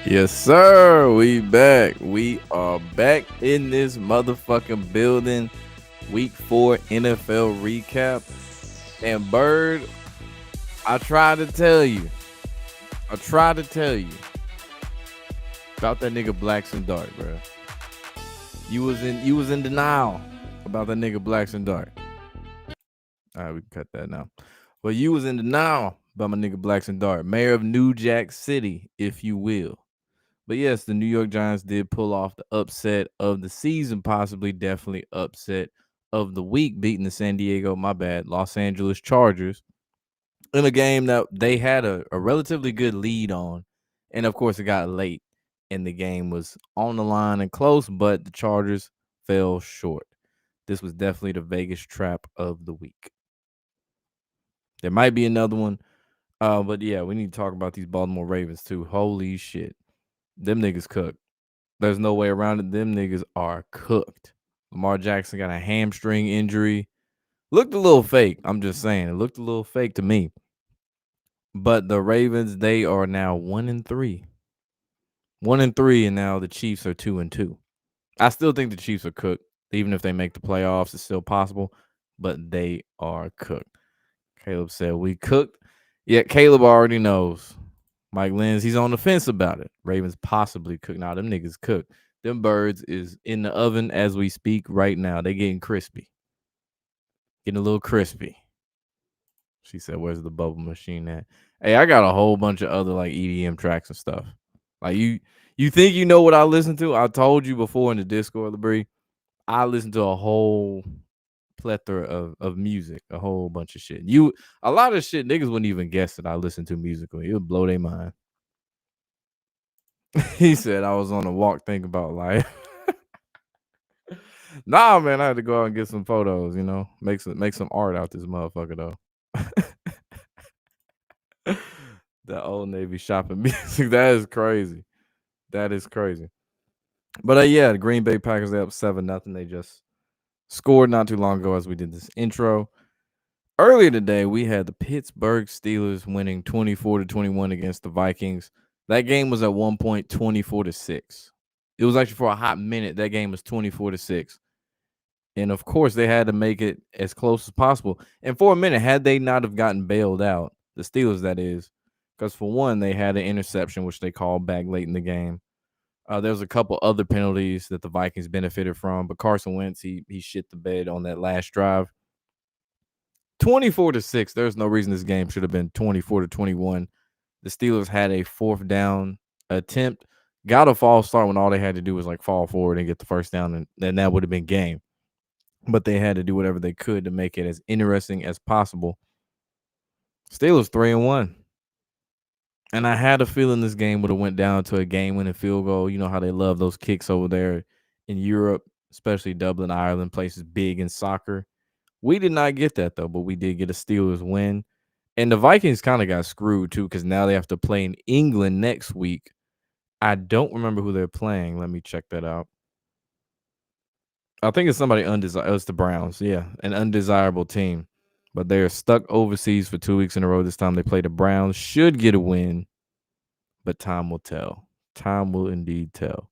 Yes, sir. We back. We are back in this motherfucking building. Week 4 NFL recap. And Bird, I tried to tell you. I tried to tell you about that nigga Blacks and Dark, bro. You was in denial about that nigga Blacks and Dark. All right, we can cut that now. But you was in denial about my nigga Blacks and Dark, mayor of New Jack City, if you will. But yes, the New York Giants did pull off the upset of the season, possibly definitely upset of the week, beating the Los Angeles Chargers in a game that they had a relatively good lead on. And of course, it got late and the game was on the line and close, but the Chargers fell short. This was definitely the Vegas trap of the week. There might be another one, but yeah, we need to talk about these Baltimore Ravens too. Holy shit. Them niggas cooked. There's no way around it. Them niggas are cooked. Lamar Jackson got a hamstring injury. Looked a little fake. I'm just saying. It looked a little fake to me. But the Ravens, they are now 1-3. 1-3, and now the Chiefs are 2-2. I still think the Chiefs are cooked. Even if they make the playoffs, it's still possible. But they are cooked. Caleb said we cooked. Yeah, Caleb already knows. Mike Lenz, he's on the fence about it. Ravens possibly cook. Now, them niggas cook. Them birds is in the oven as we speak right now. They getting crispy. Getting a little crispy. She said, where's the bubble machine at? Hey, I got a whole bunch of other like EDM tracks and stuff. Like you think you know what I listen to? I told you before in the Discord, Labrie. I listen to a whole plethora of music, a whole bunch of shit. A lot of shit niggas wouldn't even guess that I listen to musically. It would blow their mind. He said I was on a walk thinking about life. Nah, man, I had to go out and get some photos, make some art out this motherfucker though. That old Navy shopping music. That is crazy. That is crazy. But yeah, the Green Bay Packers they up 7-0. They just scored not too long ago as we did this intro. Earlier today, we had the Pittsburgh Steelers winning 24-21 against the Vikings. That game was at one point 24-6. It was actually for a hot minute. That game was 24-6. And of course, they had to make it as close as possible. And for a minute, had they not have gotten bailed out, the Steelers, that is, because for one, they had an interception, which they called back late in the game. There was a couple other penalties that the Vikings benefited from, but Carson Wentz, he shit the bed on that last drive. 24-6. There's no reason this game should have been 24-21. The Steelers had a fourth down attempt, got a false start when all they had to do was like fall forward and get the first down, and then that would have been game. But they had to do whatever they could to make it as interesting as possible. Steelers 3-1. And I had a feeling this game would have went down to a game-winning field goal. You know how they love those kicks over there in Europe, especially Dublin, Ireland, places big in soccer. We did not get that, though, but we did get a Steelers win. And the Vikings kind of got screwed, too, because now they have to play in England next week. I don't remember who they're playing. Let me check that out. I think it's somebody undesirable. It's the Browns. Yeah, an undesirable team. But they're stuck overseas for 2 weeks in a row. This time they play the Browns. Should get a win, but time will tell. Time will indeed tell.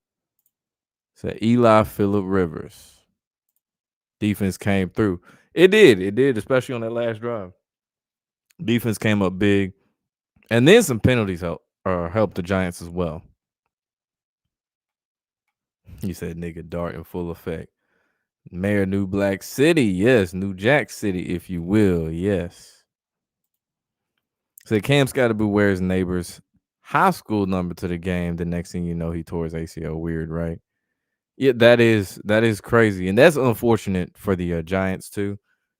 So Eli Phillip Rivers. Defense came through. It did. It did, especially on that last drive. Defense came up big. And then some penalties helped the Giants as well. He said nigga dart in full effect. Mayor New Black City. Yes, New Jack City, if you will. Yes. So Cam Scottaboo wears neighbor's high school number to the game. The next thing you know, he tore his ACL. Weird, right? Yeah, that is crazy, and that's unfortunate for the Giants too.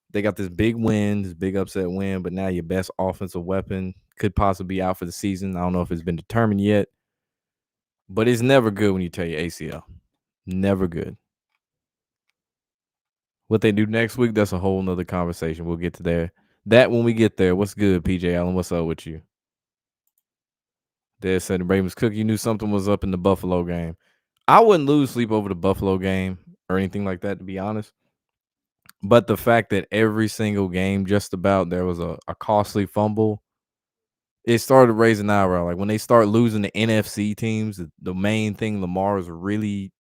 They got this big win, this big upset win, but now your best offensive weapon could possibly be out for the season. I don't know if it's been determined yet, but it's never good when you tear your ACL. Never good. What they do next week, that's a whole nother conversation. We'll get to there. That when we get there. What's good, PJ Allen? What's up with you? Dad said the Ravens cook. You knew something was up in the Buffalo game. I wouldn't lose sleep over the Buffalo game or anything like that, to be honest. But the fact that every single game, just about, there was a costly fumble it started raising eyebrow. Like when they start losing the NFC teams, the main thing Lamar has really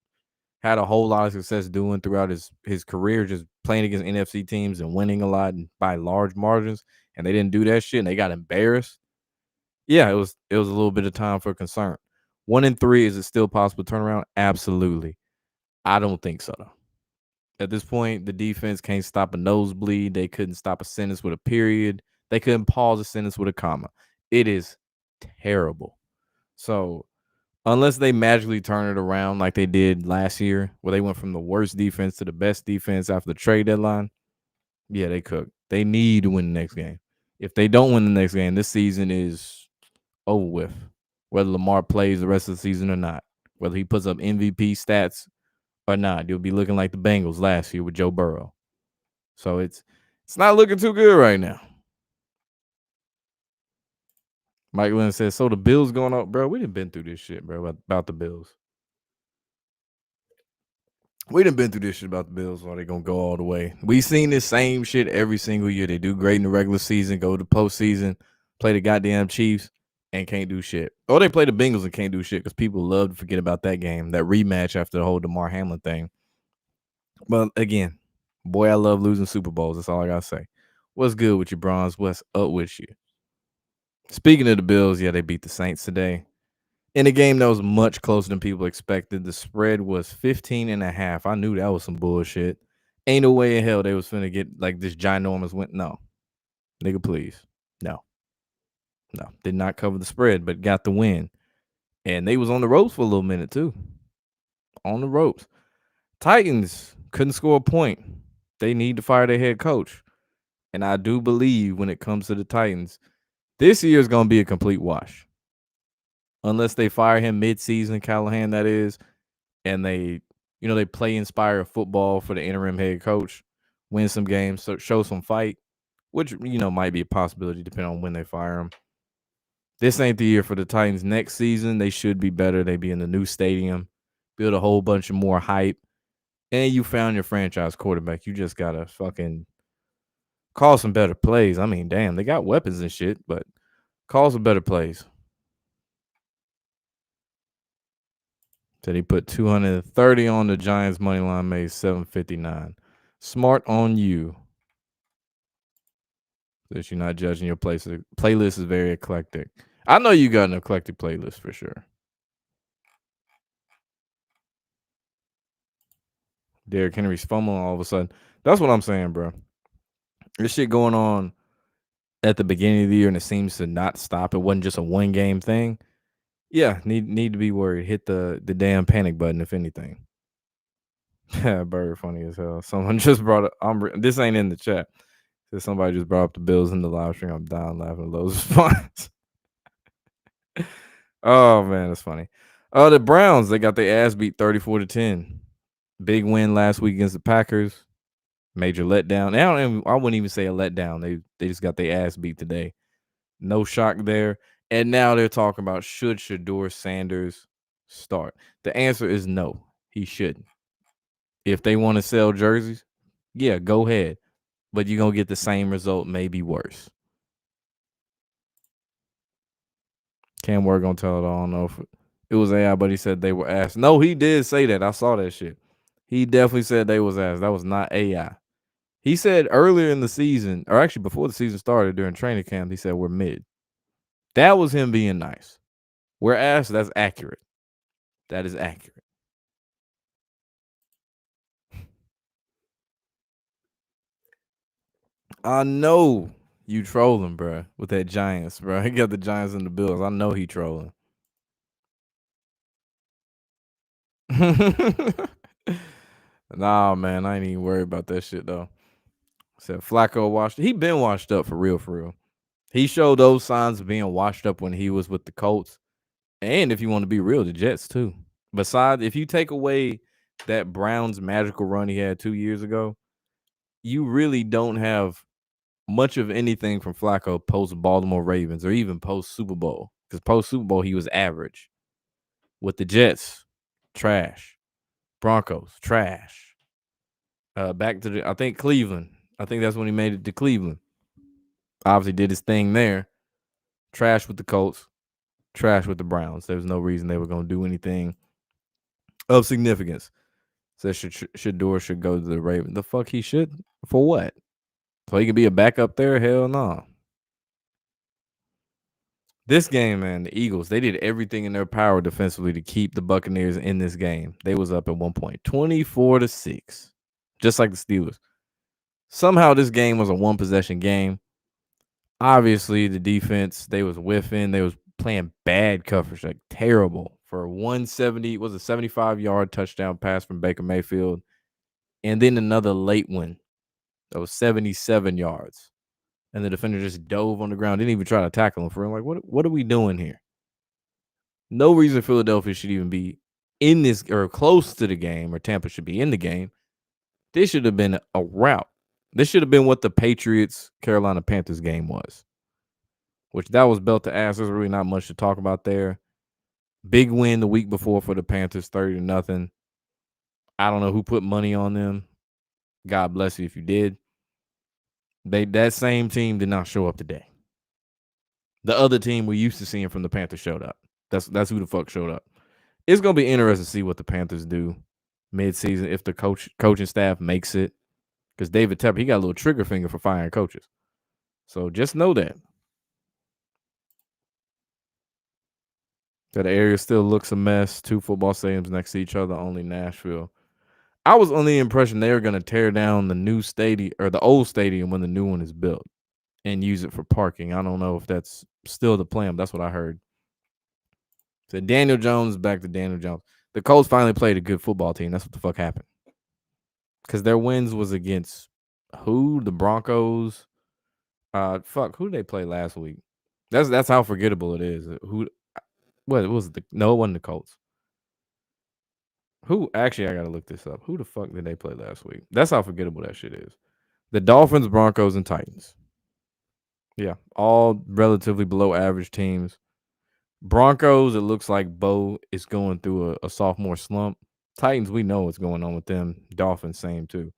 had a whole lot of success doing throughout his career, just playing against NFC teams and winning a lot and by large margins. And they didn't do that shit, and they got embarrassed. Yeah, it was a little bit of time for concern. 1-3, is it still possible to turn around? Absolutely. I don't think so though. At this point, the defense can't stop a nosebleed. They couldn't stop a sentence with a period. They couldn't pause a sentence with a comma. It is terrible. So unless they magically turn it around like they did last year, where they went from the worst defense to the best defense after the trade deadline, yeah, they cook. They need to win the next game. If they don't win the next game, this season is over with. Whether Lamar plays the rest of the season or not, whether he puts up MVP stats or not, you'll be looking like the Bengals last year with Joe Burrow. So it's not looking too good right now. Mike Lynn says, so the Bills going up, bro. We done been through this shit, bro, about the Bills. We done been through this shit about the Bills. Are they gonna go all the way? We seen this same shit every single year. They do great in the regular season, go to postseason, play the goddamn Chiefs, and can't do shit. Or they play the Bengals and can't do shit because people love to forget about that game, that rematch after the whole DeMar Hamlin thing. But again, boy, I love losing Super Bowls. That's all I gotta say. What's good with you, Bronze? What's up with you? Speaking of the Bills, yeah, they beat the Saints today. In a game that was much closer than people expected. The spread was 15.5. I knew that was some bullshit. Ain't no way in hell they was finna get like this ginormous win. No. Nigga, please. No. No. Did not cover the spread, but got the win. And they was on the ropes for a little minute too. On the ropes. Titans couldn't score a point. They need to fire their head coach. And I do believe when it comes to the Titans, this year is going to be a complete wash. Unless they fire him mid-season, Callahan, that is, and they play inspired football for the interim head coach, win some games, so show some fight, which, might be a possibility depending on when they fire him. This ain't the year for the Titans. Next season, they should be better. They be in the new stadium, build a whole bunch of more hype, and you found your franchise quarterback. You just got to fucking call some better plays. I mean, damn, they got weapons and shit, but call some better plays. Said he put 230 on the Giants money line, made 759. Smart on you. That you're not judging your playlist. Playlist is very eclectic. I know you got an eclectic playlist for sure. Derrick Henry's fumbling all of a sudden. That's what I'm saying, bro. This shit going on at the beginning of the year and it seems to not stop. It wasn't just a one game thing. Yeah, need to be worried. Hit the damn panic button if anything. Yeah, Bird funny as hell. Someone just brought up. This ain't in the chat. So somebody just brought up the Bills in the live stream. I'm down laughing at those responses. Oh man, that's funny. The Browns, they got their ass beat 34-10. Big win last week against the Packers. Major letdown. I wouldn't even say a letdown. They just got their ass beat today. No shock there. And now they're talking about should Shedeur Sanders start. The answer is no. He shouldn't. If they want to sell jerseys, yeah, go ahead. But you're going to get the same result, maybe worse. Cam Ward going to tell it. I don't know if it was AI, but he said they were asked. No, he did say that. I saw that shit. He definitely said they was asked. That was not AI. He said earlier in the season, or actually before the season started during training camp, he said we're mid. That was him being nice. We're asked, that's accurate. That is accurate. I know you trolling, bro, with that Giants, bro. He got the Giants and the Bills. I know he trolling. Nah, man, I ain't even worried about that shit though. Said Flacco washed. He been washed up for real, for real. He showed those signs of being washed up when he was with the Colts, and if you want to be real, the Jets too. Besides, if you take away that Browns magical run he had 2 years ago, you really don't have much of anything from Flacco post Baltimore Ravens or even post Super Bowl. Because post Super Bowl, he was average. With the Jets, trash. Broncos, trash. Back to I think Cleveland. I think that's when he made it to Cleveland. Obviously did his thing there. Trash with the Colts. Trash with the Browns. There was no reason they were going to do anything of significance. So Shador should go to the Ravens. The fuck he should? For what? So he could be a backup there? Hell no. This game, man, the Eagles, they did everything in their power defensively to keep the Buccaneers in this game. They was up at one point, 24-6, just like the Steelers. Somehow this game was a one-possession game. Obviously, the defense, they was whiffing. They was playing bad coverage, like terrible. For 170, was a 75-yard touchdown pass from Baker Mayfield. And then another late one that was 77 yards. And the defender just dove on the ground, didn't even try to tackle him for him. Like, what are we doing here? No reason Philadelphia should even be in this or close to the game, or Tampa should be in the game. This should have been a rout. This should have been what the Patriots Carolina Panthers game was, which that was belt to ass. There's really not much to talk about there. Big win the week before for the Panthers, 30-0. I don't know who put money on them. God bless you if you did. That same team did not show up today. The other team we used to seeing from the Panthers showed up. That's who the fuck showed up. It's gonna be interesting to see what the Panthers do mid-season if the coaching staff makes it. Because David Tepper, he got a little trigger finger for firing coaches. So just know that. That area still looks a mess. 2 football stadiums next to each other, only Nashville. I was under the impression they were going to tear down the new stadium or the old stadium when the new one is built and use it for parking. I don't know if that's still the plan. But that's what I heard. So Daniel Jones, back to Daniel Jones. The Colts finally played a good football team. That's what the fuck happened. Because their wins was against who? The Broncos. Fuck, who did they play last week? That's how forgettable it is. What was it? No, it wasn't the Colts. Who? Actually, I gotta look this up. Who the fuck did they play last week? That's how forgettable that shit is. The Dolphins, Broncos, and Titans. Yeah, all relatively below average teams. Broncos, it looks like Bo is going through a sophomore slump. Titans, we know what's going on with them. Dolphins, same too.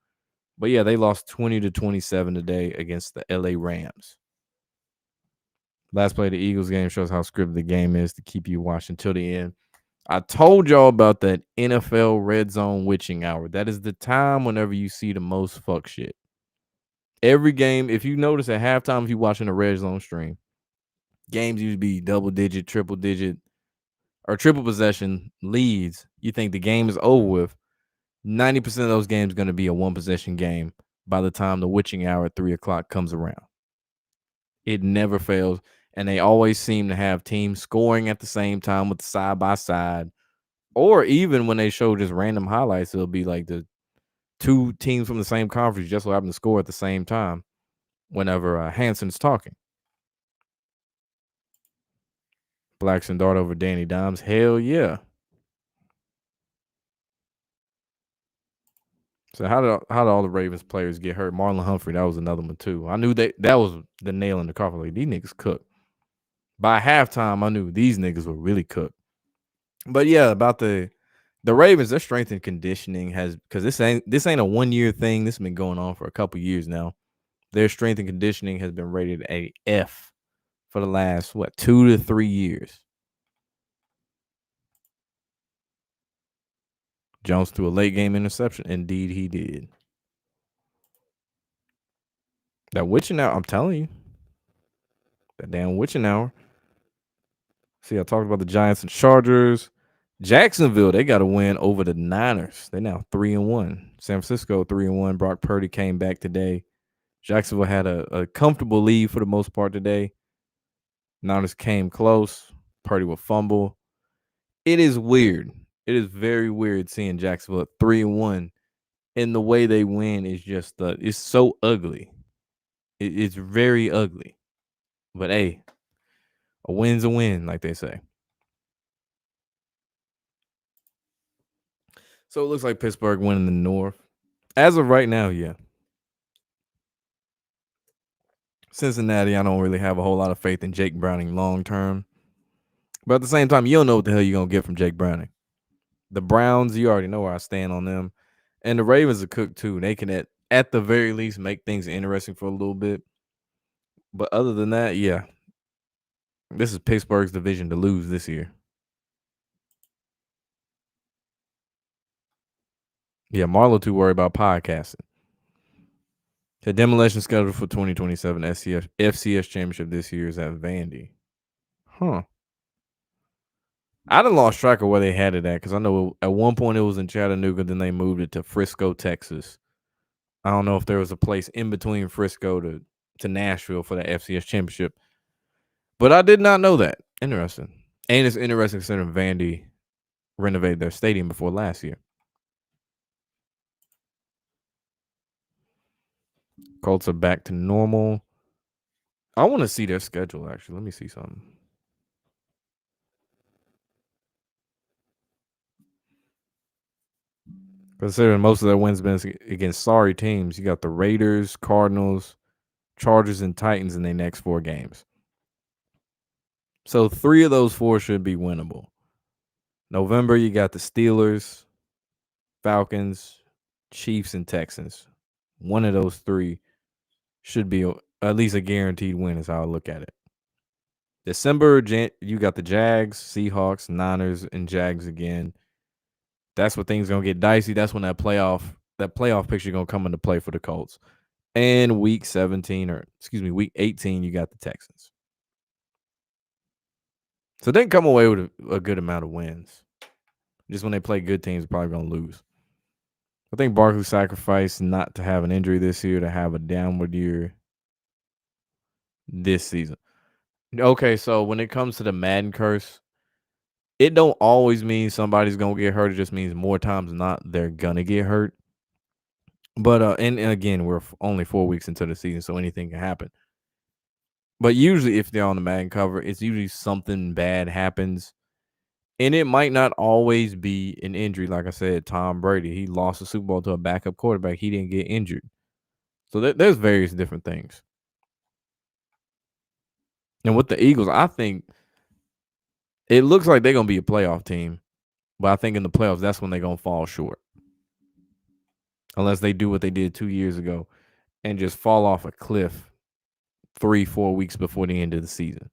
But yeah, they lost 20-27 today against the LA Rams. Last play of the Eagles game shows how scripted the game is to keep you watching till the end. I told y'all about that NFL red zone witching hour. That is the time whenever you see the most fuck shit. Every game, if you notice at halftime, if you're watching a red zone stream, games usually be double digit, triple digit, or triple possession leads. You think the game is over with. 90% of those games going to be a one possession game by the time the witching hour at 3:00 comes around. It never fails. And they always seem to have teams scoring at the same time with the side by side. Or even when they show just random highlights, it'll be like the 2 teams from the same conference just so happen to score at the same time whenever Hanson's talking. Blackson Dart over Danny Dimes. Hell yeah. So how did all the Ravens players get hurt? Marlon Humphrey, that was another one too. I knew that was the nail in the coffin. Like, these niggas cooked. By halftime, I knew these niggas were really cooked. But yeah, about the Ravens, their strength and conditioning has, because this ain't a 1-year thing. This has been going on for a couple years now. Their strength and conditioning has been rated a F for the last 2 to 3 years. Jones threw a late game interception. Indeed, he did. That witching hour, I'm telling you. That damn witching hour. See, I talked about the Giants and Chargers. Jacksonville, they got a win over the Niners. They're now 3-1. San Francisco 3-1. Brock Purdy came back today. Jacksonville had a comfortable lead for the most part today. Niners came close. Purdy will fumble. It is weird. It is very weird seeing Jacksonville at 3-1, and the way they win is just it's so ugly. It's very ugly. But hey, a win's a win, like they say. So it looks like Pittsburgh winning the North. As of right now, yeah. Cincinnati, I don't really have a whole lot of faith in Jake Browning long term. But at the same time, you don't know what the hell you're going to get from Jake Browning. The Browns, you already know where I stand on them. And the Ravens are cooked too. They can, at the very least, make things interesting for a little bit. But other than that, yeah. This is Pittsburgh's division to lose this year. Yeah, Marlo too worried about podcasting. The demolition schedule for 2027 FCS championship this year is at Vandy. Huh. I done lost track of where they had it at because I know at one point it was in Chattanooga, then they moved it to Frisco, Texas. I don't know if there was a place in between Frisco to Nashville for the FCS championship, but I did not know that. Interesting. And it's interesting considering Vandy renovated their stadium before last year. Colts are back to normal. I want to see their schedule, actually. Let me see something. Considering most of their wins been against sorry teams, you got the Raiders, Cardinals, Chargers, and Titans in their next 4 games. So 3 of those 4 should be winnable. November, you got the Steelers, Falcons, Chiefs, and Texans. One of those 3 should be at least a guaranteed win is how I look at it. December, you got the Jags, Seahawks, Niners, and Jags again. That's when things gonna get dicey. That's when that playoff picture gonna come into play for the Colts. And week 18, you got the Texans. So they didn't come away with a good amount of wins. Just when they play good teams, they're probably gonna lose. I think Barkley sacrificed not to have an injury this year to have a downward year this season. Okay, so when it comes to the Madden curse, it don't always mean somebody's gonna get hurt. It just means more times than not they're gonna get hurt. But and again, we're only 4 weeks into the season, so anything can happen. But usually, if they're on the Madden cover, it's usually something bad happens, and it might not always be an injury. Like I said, Tom Brady, he lost the Super Bowl to a backup quarterback. He didn't get injured, so there's various different things. And with the Eagles, I think it looks like they're gonna be a playoff team, but I think in the playoffs, that's when they're gonna fall short, unless they do what they did 2 years ago and just fall off a cliff 3-4 weeks before the end of the season.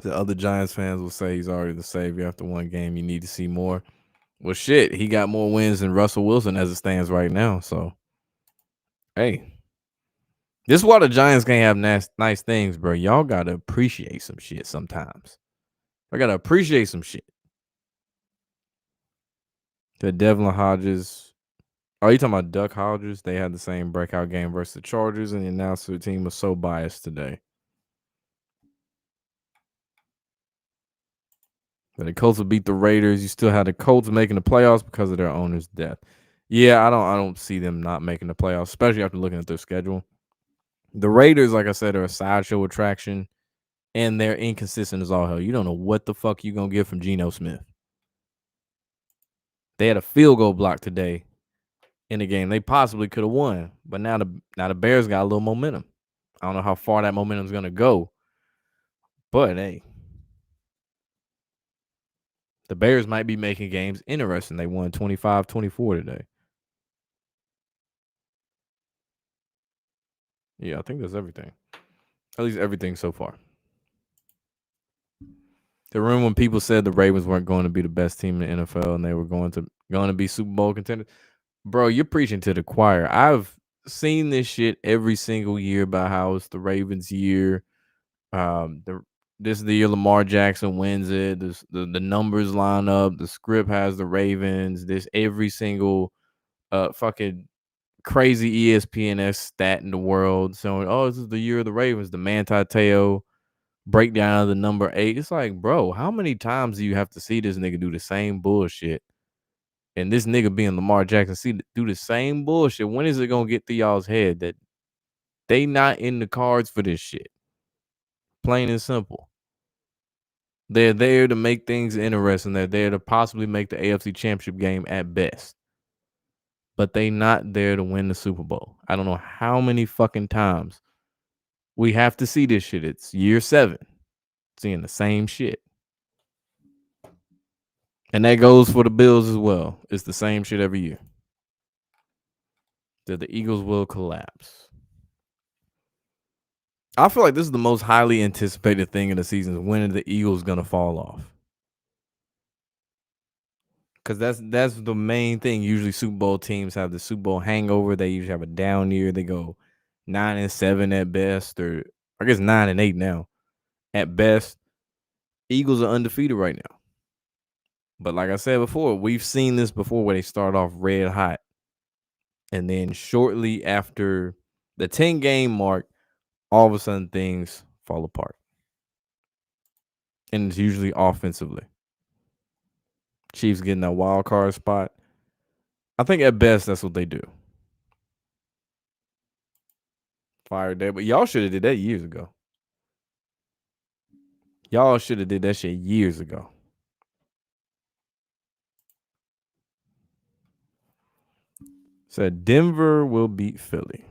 The other Giants fans will say he's already the savior after one game. You need to see more. Well, shit, he got more wins than Russell Wilson as it stands right now. So, hey, this is why the Giants can't have nice things, bro. Y'all gotta appreciate some shit sometimes. I gotta appreciate some shit. The Devlin Hodges. Oh, you talking about Duck Hodges? They had the same breakout game versus the Chargers, and the announcer team was so biased today. But the Colts will beat the Raiders. You still have the Colts making the playoffs because of their owner's death. Yeah, I don't see them not making the playoffs, especially after looking at their schedule. The Raiders, like I said, are a sideshow attraction, and they're inconsistent as all hell. You don't know what the fuck you're gonna get from Geno Smith. They had a field goal block today in the game. They possibly could have won, but now the Bears got a little momentum. I don't know how far that momentum's gonna go, but hey, the Bears might be making games interesting. They won 25-24 today. Yeah, I think that's everything. At least everything so far. The room when people said the Ravens weren't going to be the best team in the NFL and they were going to be Super Bowl contenders. Bro, you're preaching to the choir. I've seen this shit every single year about how it's the Ravens' year. This is the year Lamar Jackson wins it. The numbers line up. The script has the Ravens. This every single fucking crazy ESPN stat in the world. So, this is the year of the Ravens. The Manti Te'o breakdown of the number 8. It's like, bro, how many times do you have to see this nigga do the same bullshit? And this nigga being Lamar Jackson, do the same bullshit. When is it gonna get through y'all's head that they not in the cards for this shit? Plain and simple. They're there to make things interesting. They're there to possibly make the AFC Championship game at best. But they not there to win the Super Bowl. I don't know how many fucking times we have to see this shit. It's year 7. Seeing the same shit. And that goes for the Bills as well. It's the same shit every year. that the Eagles will collapse. I feel like this is the most highly anticipated thing in the season. Is when are the Eagles gonna fall off? Because that's the main thing. Usually, Super Bowl teams have the Super Bowl hangover. They usually have a down year. They go 9-7 at best, or I guess 9-8 now at best. Eagles are undefeated right now. But like I said before, we've seen this before where they start off red hot, and then shortly after the 10-game mark, all of a sudden things fall apart. And it's usually offensively. Chiefs getting that wild card spot. I think at best that's what they do. Fire there, but y'all should have did that years ago. Y'all should have did that shit years ago. Said Denver will beat Philly.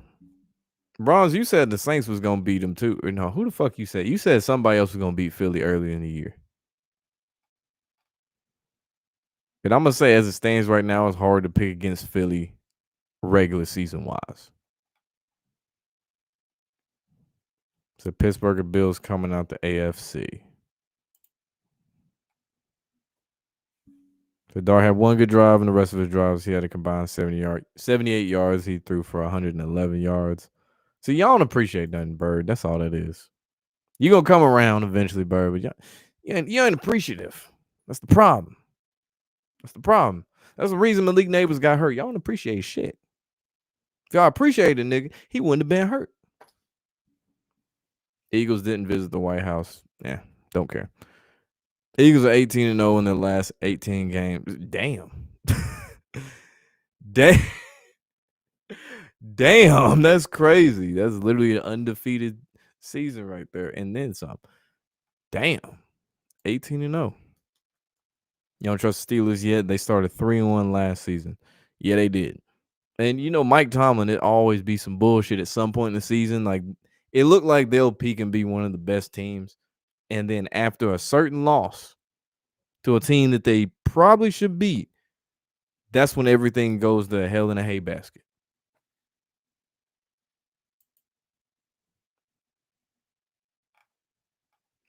Bronze, you said the Saints was gonna beat them too. Or no, who the fuck you said? You said somebody else was gonna beat Philly earlier in the year. And I'm gonna say, as it stands right now, it's hard to pick against Philly regular season wise. So Pittsburgh Bills coming out the AFC. So Dar had one good drive, and the rest of his drives he had a combined 78 yards. He threw for 111 yards. So y'all don't appreciate nothing, Bird. That's all that is. You gonna come around eventually, Bird, but you ain't appreciative. That's the problem. That's the problem. That's the reason Malik Neighbors got hurt. Y'all don't appreciate shit. If y'all appreciated a nigga, he wouldn't have been hurt. Eagles didn't visit the White House. Yeah, don't care. Eagles are 18-0 in their last 18 games. Damn. Damn, that's crazy. That's literally an undefeated season right there. And then some. Damn. 18-0. You don't trust the Steelers yet? They started 3-1 last season. Yeah, they did. And you know, Mike Tomlin, it always be some bullshit at some point in the season. Like, it looked like they'll peak and be one of the best teams. And then after a certain loss to a team that they probably should beat, that's when everything goes to hell in a hay basket.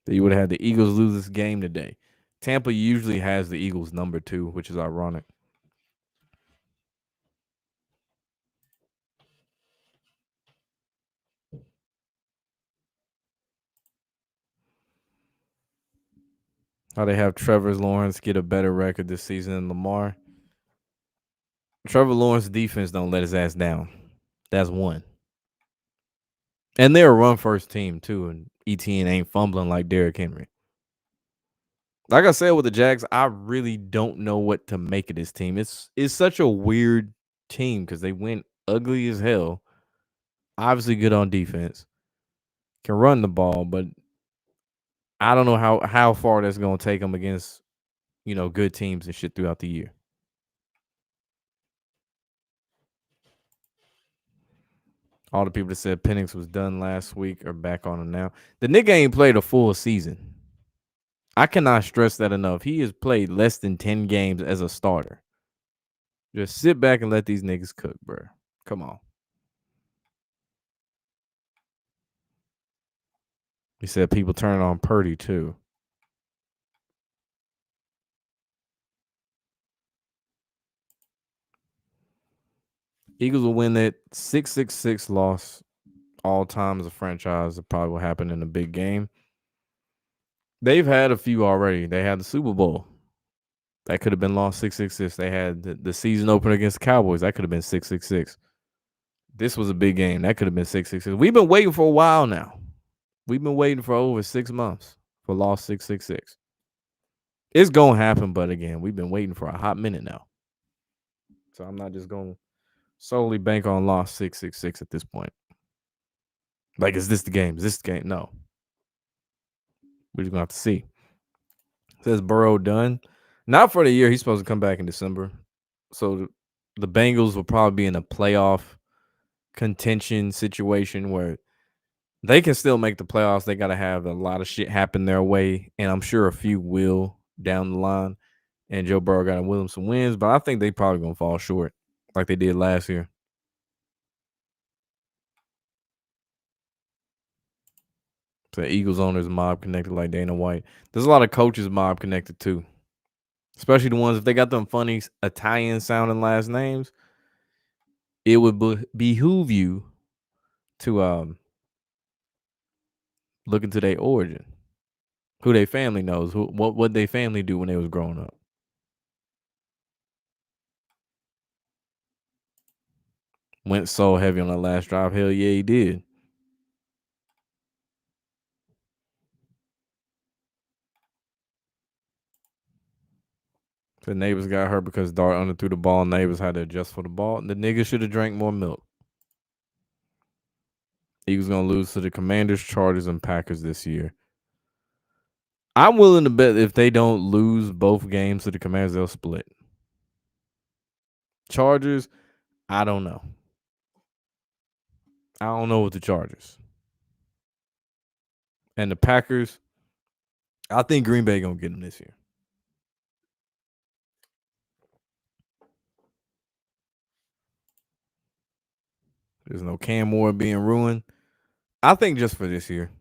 So you would have had the Eagles lose this game today. Tampa usually has the Eagles number 2, which is ironic. How they have Trevor Lawrence get a better record this season than Lamar. Trevor Lawrence's defense don't let his ass down. That's one. And they're a run-first team, too, and ETN ain't fumbling like Derrick Henry. Like I said with the Jags, I really don't know what to make of this team. It's such a weird team because they went ugly as hell. Obviously good on defense. Can run the ball, but I don't know how far that's going to take them against, good teams and shit throughout the year. All the people that said Penix was done last week are back on him now. The nigga ain't played a full season. I cannot stress that enough. He has played less than 10 games as a starter. Just sit back and let these niggas cook, bro. Come on. He said people turn on Purdy too. Eagles will win that 666 loss all time as a franchise. It probably will happen in a big game. They've had a few already. They had the Super Bowl. That could have been lost 666. They had the season opener against the Cowboys. That could have been 666. This was a big game. That could have been 666. We've been waiting for a while now. We've been waiting for over 6 months for loss 666. It's going to happen, but again, we've been waiting for a hot minute now. So I'm not just going to solely bank on loss 666 at this point. Like, is this the game? Is this the game? No. We're just going to have to see. It says Burrow done. Not for the year. He's supposed to come back in December. So the Bengals will probably be in a playoff contention situation where they can still make the playoffs. They got to have a lot of shit happen their way, and I'm sure a few will down the line. And Joe Burrow got to win them some wins, but I think they probably going to fall short like they did last year. So Eagles owners mob connected like Dana White. There's a lot of coaches mob connected too. Especially the ones if they got them funny Italian sounding last names, it would behoove you to look into their origin, who their family knows, what their family do when they was growing up. Went so heavy on that last drive. Hell yeah, he did. The neighbors got hurt because Dart underthrew the ball. Neighbors had to adjust for the ball. The niggas should have drank more milk. Eagles gonna lose to the Commanders, Chargers, and Packers this year. I'm willing to bet if they don't lose both games to the Commanders, they'll split. Chargers, I don't know. I don't know with the Chargers. And the Packers, I think Green Bay gonna get them this year. There's no Cam Ward being ruined. I think just for this year.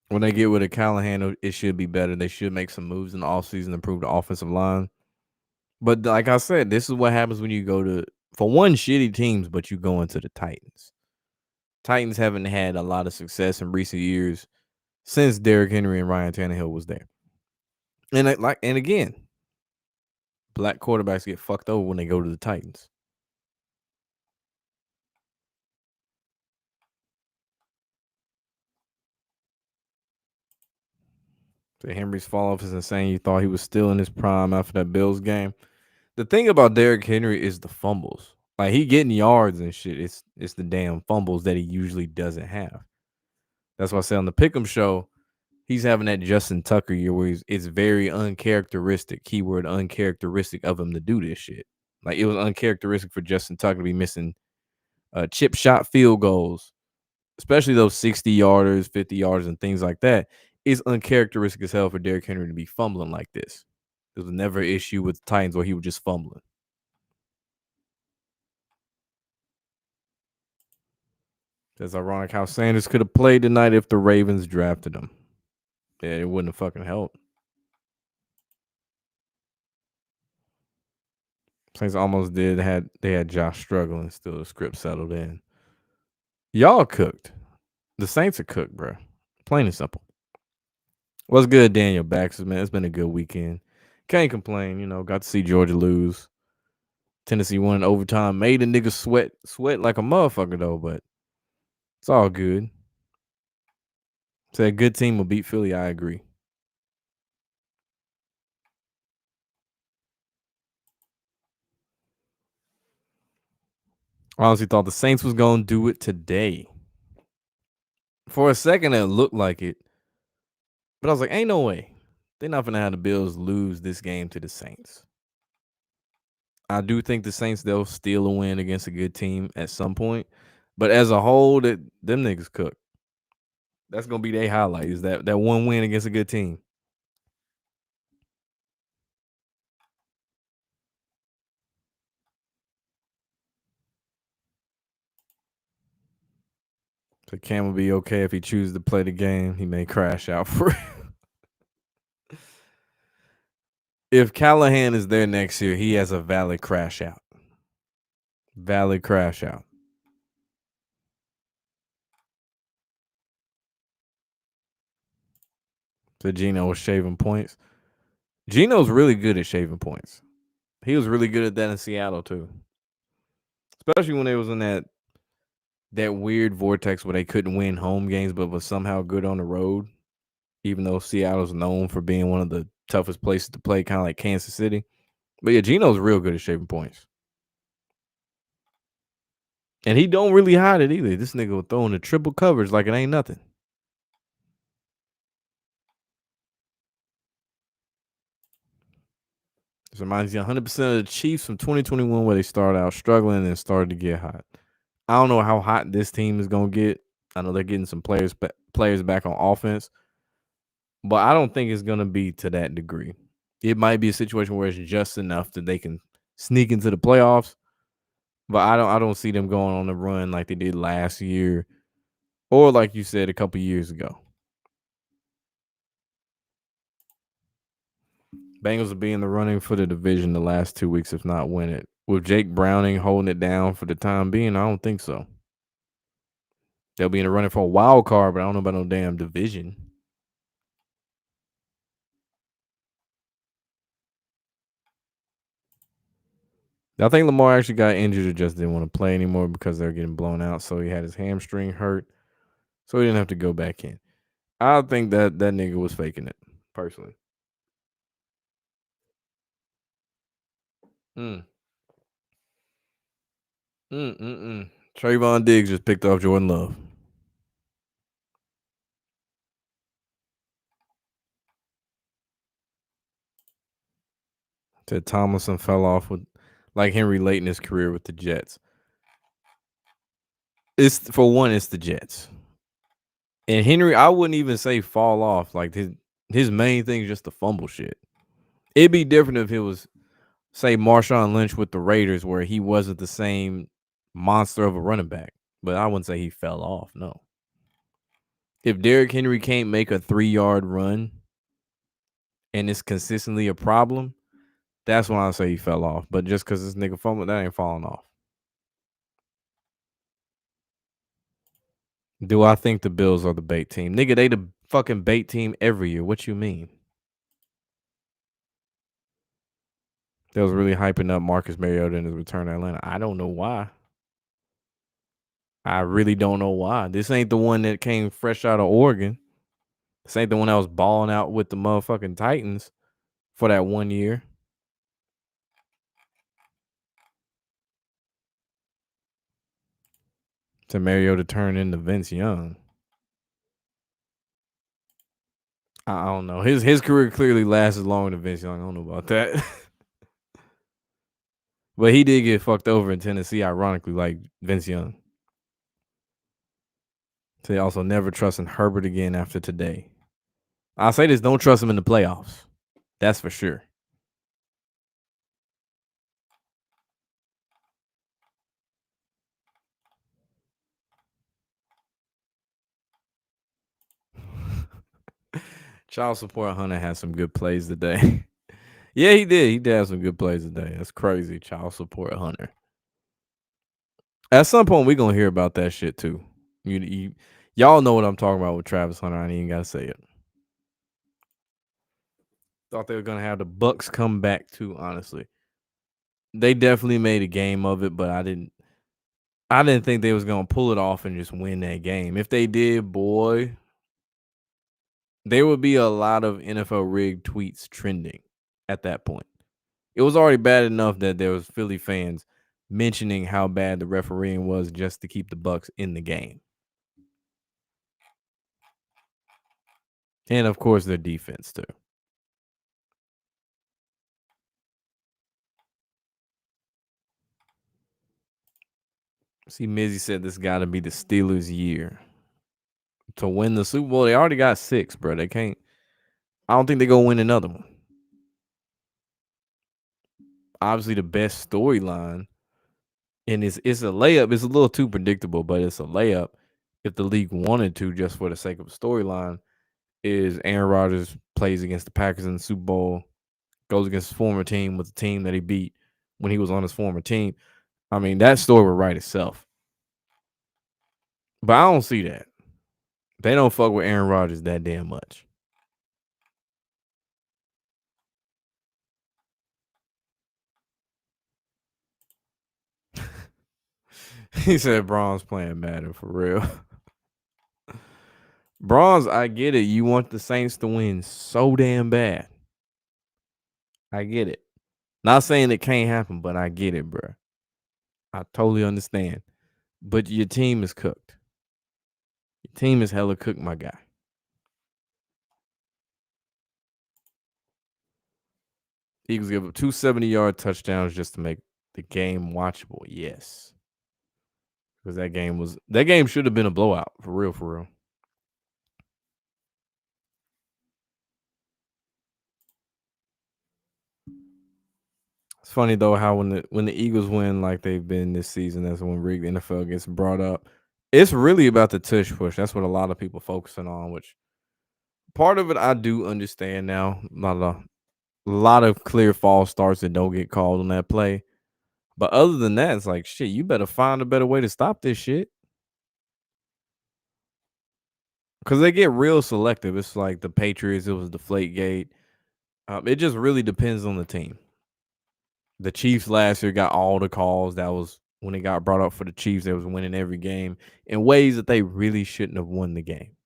When they get with a Callahan, it should be better. They should make some moves in the offseason to improve the offensive line. But like I said, this is what happens when you go to, for one, shitty teams, but you go into the Titans. Titans haven't had a lot of success in recent years since Derrick Henry and Ryan Tannehill was there. And again, black quarterbacks get fucked over when they go to the Titans. So Henry's fall off is insane. You thought he was still in his prime after that Bills game. The thing about Derrick Henry is the fumbles. Like he getting yards and shit. It's the damn fumbles that he usually doesn't have. That's why I say on the Pick'em show, he's having that Justin Tucker year where it's very uncharacteristic, keyword uncharacteristic of him to do this shit. Like it was uncharacteristic for Justin Tucker to be missing chip shot field goals, especially those 60 yarders, 50 yards, and things like that. It's uncharacteristic as hell for Derrick Henry to be fumbling like this. There was never an issue with the Titans where he was just fumbling. It's ironic how Sanders could have played tonight if the Ravens drafted him. Yeah, it wouldn't have fucking helped. Saints almost did. They had Josh struggling. Still, the script settled in. Y'all cooked. The Saints are cooked, bro. Plain and simple. What's good, Daniel Baxter, man? It's been a good weekend. Can't complain. You know, got to see Georgia lose. Tennessee won in overtime. Made a nigga sweat like a motherfucker though, but it's all good. Say a good team will beat Philly. I agree. Honestly, thought the Saints was gonna do it today. For a second, it looked like it, but I was like, "Ain't no way. They're not gonna have the Bills lose this game to the Saints." I do think the Saints they'll steal a win against a good team at some point, but as a whole, that them niggas cook. That's gonna be their highlight. Is that one win against a good team? So Cam will be okay if he chooses to play the game. He may crash out for it. If Callahan is there next year, he has a valid crash out. Valid crash out. So Gino was shaving points. Gino's really good at shaving points. He was really good at that in Seattle too. Especially when they was in that weird vortex where they couldn't win home games but was somehow good on the road. Even though Seattle's known for being one of the toughest places to play, kind of like Kansas City. But yeah, Gino's real good at shaving points. And he don't really hide it either. This nigga will throw in the triple coverage like it ain't nothing. This reminds you 100% of the Chiefs from 2021 where they started out struggling and started to get hot. I don't know how hot this team is going to get. I know they're getting some players back on offense, but I don't think it's going to be to that degree. It might be a situation where it's just enough that they can sneak into the playoffs, but I don't see them going on the run like they did last year or like you said a couple years ago. Bengals will be in the running for the division the last 2 weeks, if not win it. With Jake Browning holding it down for the time being, I don't think so. They'll be in the running for a wild card, but I don't know about no damn division. I think Lamar actually got injured or just didn't want to play anymore because they're getting blown out. So he had his hamstring hurt. So he didn't have to go back in. I think that nigga was faking it, personally. Mm. Trayvon Diggs just picked off Jordan Love. Said Tomlinson fell off with like Henry late in his career with the Jets. It's for one, it's the Jets. And Henry, I wouldn't even say fall off. Like his main thing is just the fumble shit. It'd be different if it was, say, Marshawn Lynch with the Raiders, where he wasn't the same monster of a running back. But I wouldn't say he fell off. No. If Derrick Henry can't make a 3-yard run and it's consistently a problem, that's when I say he fell off. But just because this nigga fumbled, that ain't falling off. Do I think the Bills are the bait team? Nigga, they the fucking bait team every year. What you mean? They was really hyping up Marcus Mariota in his return to Atlanta. I don't know why. I really don't know why. This ain't the one that came fresh out of Oregon. This ain't the one that was balling out with the motherfucking Titans for that 1 year. To Mariota turn into Vince Young. I don't know. His career clearly lasted longer than Vince Young. I don't know about that. But he did get fucked over in Tennessee, ironically, like Vince Young. So they also never trusting Herbert again after today. I'll say this, don't trust him in the playoffs. That's for sure. Child support Hunter had some good plays today. Yeah, he did. He did have some good plays today. That's crazy. Child support Hunter. At some point, we're gonna hear about that shit too. Y'all know what I'm talking about with Travis Hunter. I ain't even gotta say it. Thought they were gonna have the Bucks come back too. Honestly, they definitely made a game of it, but I didn't think they was gonna pull it off and just win that game. If they did, boy, there would be a lot of NFL rigged tweets trending at that point. It was already bad enough that there was Philly fans mentioning how bad the refereeing was just to keep the Bucks in the game. And of course their defense too. See, Mizzy said this gotta be the Steelers' year to win the Super Bowl. They already got 6, bro. They can't. I don't think they gonna win another one. Obviously, the best storyline, and it's a layup. It's a little too predictable, but it's a layup. If the league wanted to, just for the sake of storyline, is Aaron Rodgers plays against the Packers in the Super Bowl, goes against his former team with the team that he beat when he was on his former team. I mean, that story would write itself. But I don't see that. They don't fuck with Aaron Rodgers that damn much. He said Braun's playing Madden for real. Bronze, I get it. You want the Saints to win so damn bad. I get it. Not saying it can't happen, but I get it, bro. I totally understand. But your team is cooked. Your team is hella cooked, my guy. Eagles give up 2 70-yard touchdowns just to make the game watchable. Yes. Because that game should have been a blowout. For real, for real. It's funny though how when the Eagles win like they've been this season, that's when rigged NFL gets brought up. It's really about the tush push. That's what a lot of people focusing on, which part of it I do understand now. A lot of clear false starts that don't get called on that play. But other than that, it's like shit. You better find a better way to stop this shit because they get real selective. It's like the Patriots. It was Deflategate. It just really depends on the team. The Chiefs last year got all the calls. That was when it got brought up for the Chiefs. They was winning every game in ways that they really shouldn't have won the game.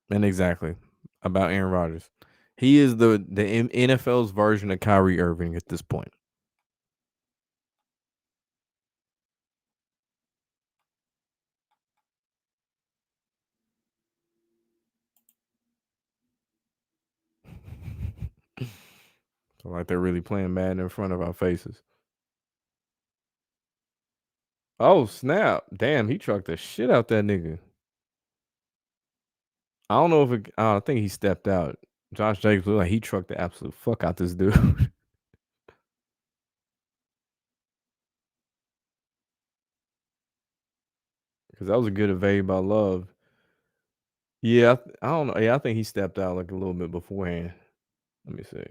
And exactly about Aaron Rodgers, he is the NFL's version of Kyrie Irving at this point. So like they're really playing Madden in front of our faces. Oh snap! Damn, he trucked the shit out that nigga. I don't know if I think he stepped out. Josh Jacobs looked like he trucked the absolute fuck out this dude. Because that was a good evade by Love. Yeah, I don't know. Yeah, I think he stepped out like a little bit beforehand. Let me see.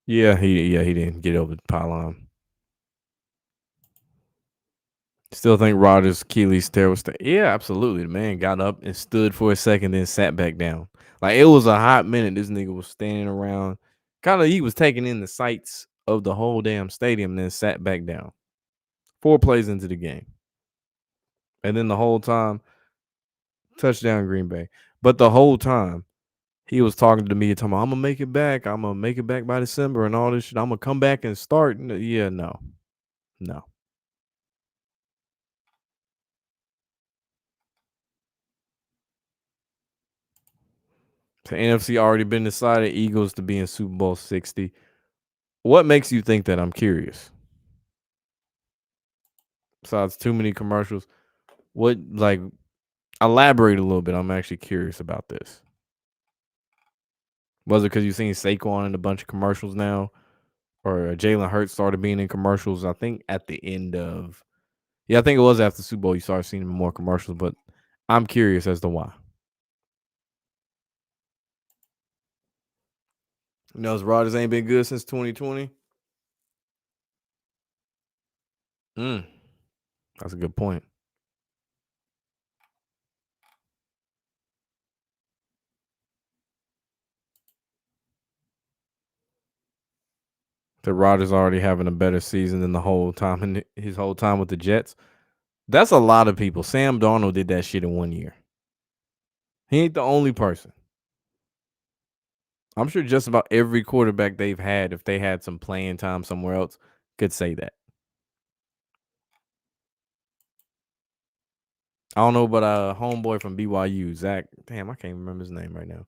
Yeah, he didn't get over the pylon. Still think Rodgers' Achilles tear was yeah, absolutely. The man got up and stood for a second, then sat back down. Like it was a hot minute. This nigga was standing around, kind of he was taking in the sights of the whole damn stadium, and then sat back down. 4 plays into the game, and then the whole time, touchdown Green Bay. But the whole time, he was talking to me, talking about, "I'm gonna make it back. I'm gonna make it back by December, and all this shit. I'm gonna come back and start." Yeah, no, no. The NFC already been decided. Eagles to be in Super Bowl 60. What makes you think that? I'm curious. Besides too many commercials, what like elaborate a little bit? I'm actually curious about this. Was it because you seen Saquon in a bunch of commercials now, or Jalen Hurts started being in commercials? I think at the end of I think it was after the Super Bowl you started seeing him in more commercials. But I'm curious as to why. You know, his Rodgers ain't been good since 2020. Mm, that's a good point. That Rodgers already having a better season than the whole time in his whole time with the Jets. That's a lot of people. Sam Darnold did that shit in 1 year. He ain't the only person. I'm sure just about every quarterback they've had, if they had some playing time somewhere else, could say that. I don't know about a homeboy from BYU, Zach. Damn, I can't remember his name right now.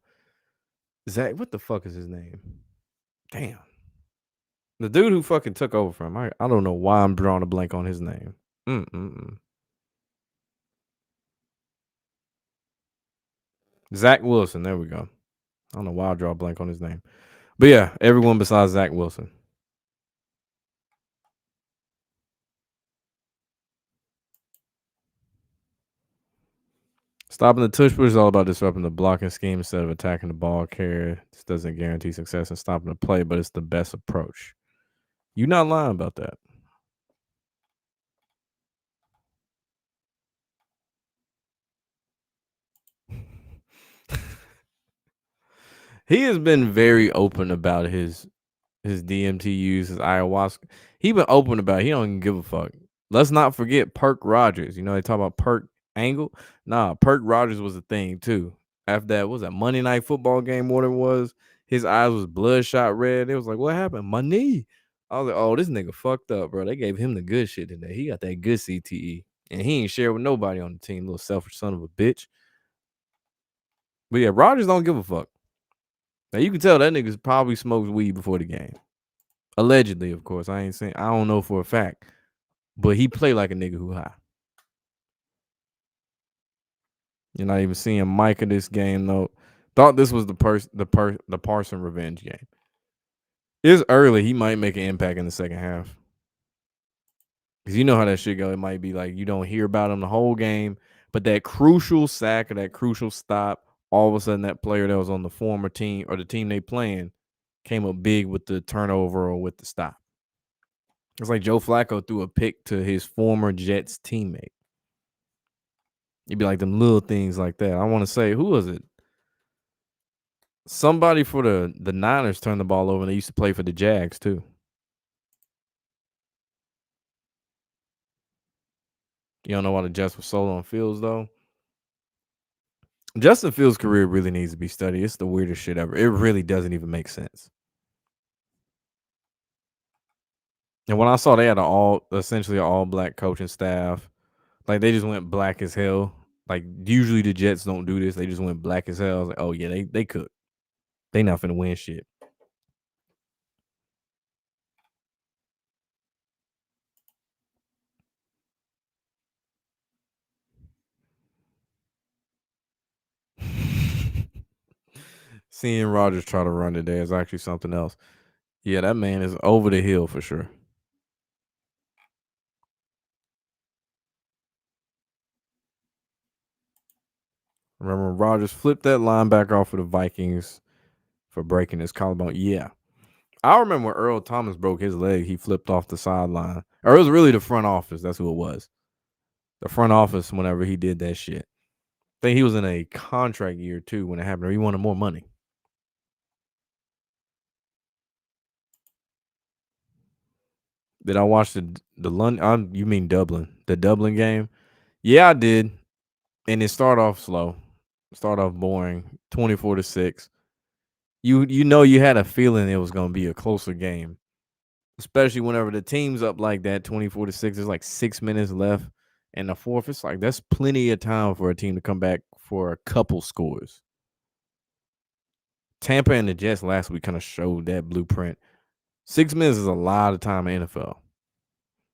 Zach, what the fuck is his name? Damn. The dude who fucking took over from him. I don't know why I'm drawing a blank on his name. Mm-mm-mm. Zach Wilson. There we go. I don't know why I draw a blank on his name. But yeah, everyone besides Zach Wilson. Stopping the tush push is all about disrupting the blocking scheme instead of attacking the ball carrier. This doesn't guarantee success in stopping the play, but it's the best approach. You're not lying about that. He has been very open about his DMT use, his ayahuasca. He been open about it. He don't even give a fuck. Let's not forget Perk Rogers. You know, they talk about Perk Angle. Nah, Perk Rogers was a thing too. After that, what was that Monday night football game? What it was, his eyes was bloodshot red. It was like, what happened? My knee. I was like, oh, this nigga fucked up, bro. They gave him the good shit today. He got that good CTE. And he ain't share with nobody on the team, little selfish son of a bitch. But yeah, Rogers don't give a fuck. Now you can tell that nigga probably smokes weed before the game. Allegedly, of course. I ain't saying I don't know for a fact. But he played like a nigga who high. You're not even seeing Micah this game though. Thought this was the Parson revenge game. It's early. He might make an impact in the second half. Cause you know how that shit go. It might be like you don't hear about him the whole game, but that crucial sack or that crucial stop all of a sudden that player that was on the former team or the team they playing came up big with the turnover or with the stop. It's like Joe Flacco threw a pick to his former Jets teammate. It'd be like them little things like that. I want to say, who was it? Somebody for the Niners turned the ball over and they used to play for the Jags too. You don't know why the Jets were sold on Fields though? Justin Fields' career really needs to be studied. It's the weirdest shit ever. It really doesn't even make sense. And when I saw they had essentially an all black coaching staff, like they just went black as hell. Like usually the Jets don't do this. They just went black as hell. I was like, oh yeah, they cook. They not finna win shit. Seeing Rodgers try to run today is actually something else. Yeah, that man is over the hill for sure. Remember when Rodgers flipped that linebacker off of the Vikings for breaking his collarbone? Yeah. I remember when Earl Thomas broke his leg, he flipped off the sideline. Or it was really the front office. That's who it was. The front office, whenever he did that shit. I think he was in a contract year too when it happened, or he wanted more money. Did I watch the London? You mean Dublin? The Dublin game? Yeah, I did. And it started off slow, start off boring, 24-6. You know you had a feeling it was gonna be a closer game, especially whenever the team's up like that, 24-6. There's like 6 minutes left, and the fourth, it's like that's plenty of time for a team to come back for a couple scores. Tampa and the Jets last week kind of showed that blueprint. 6 minutes is a lot of time in NFL.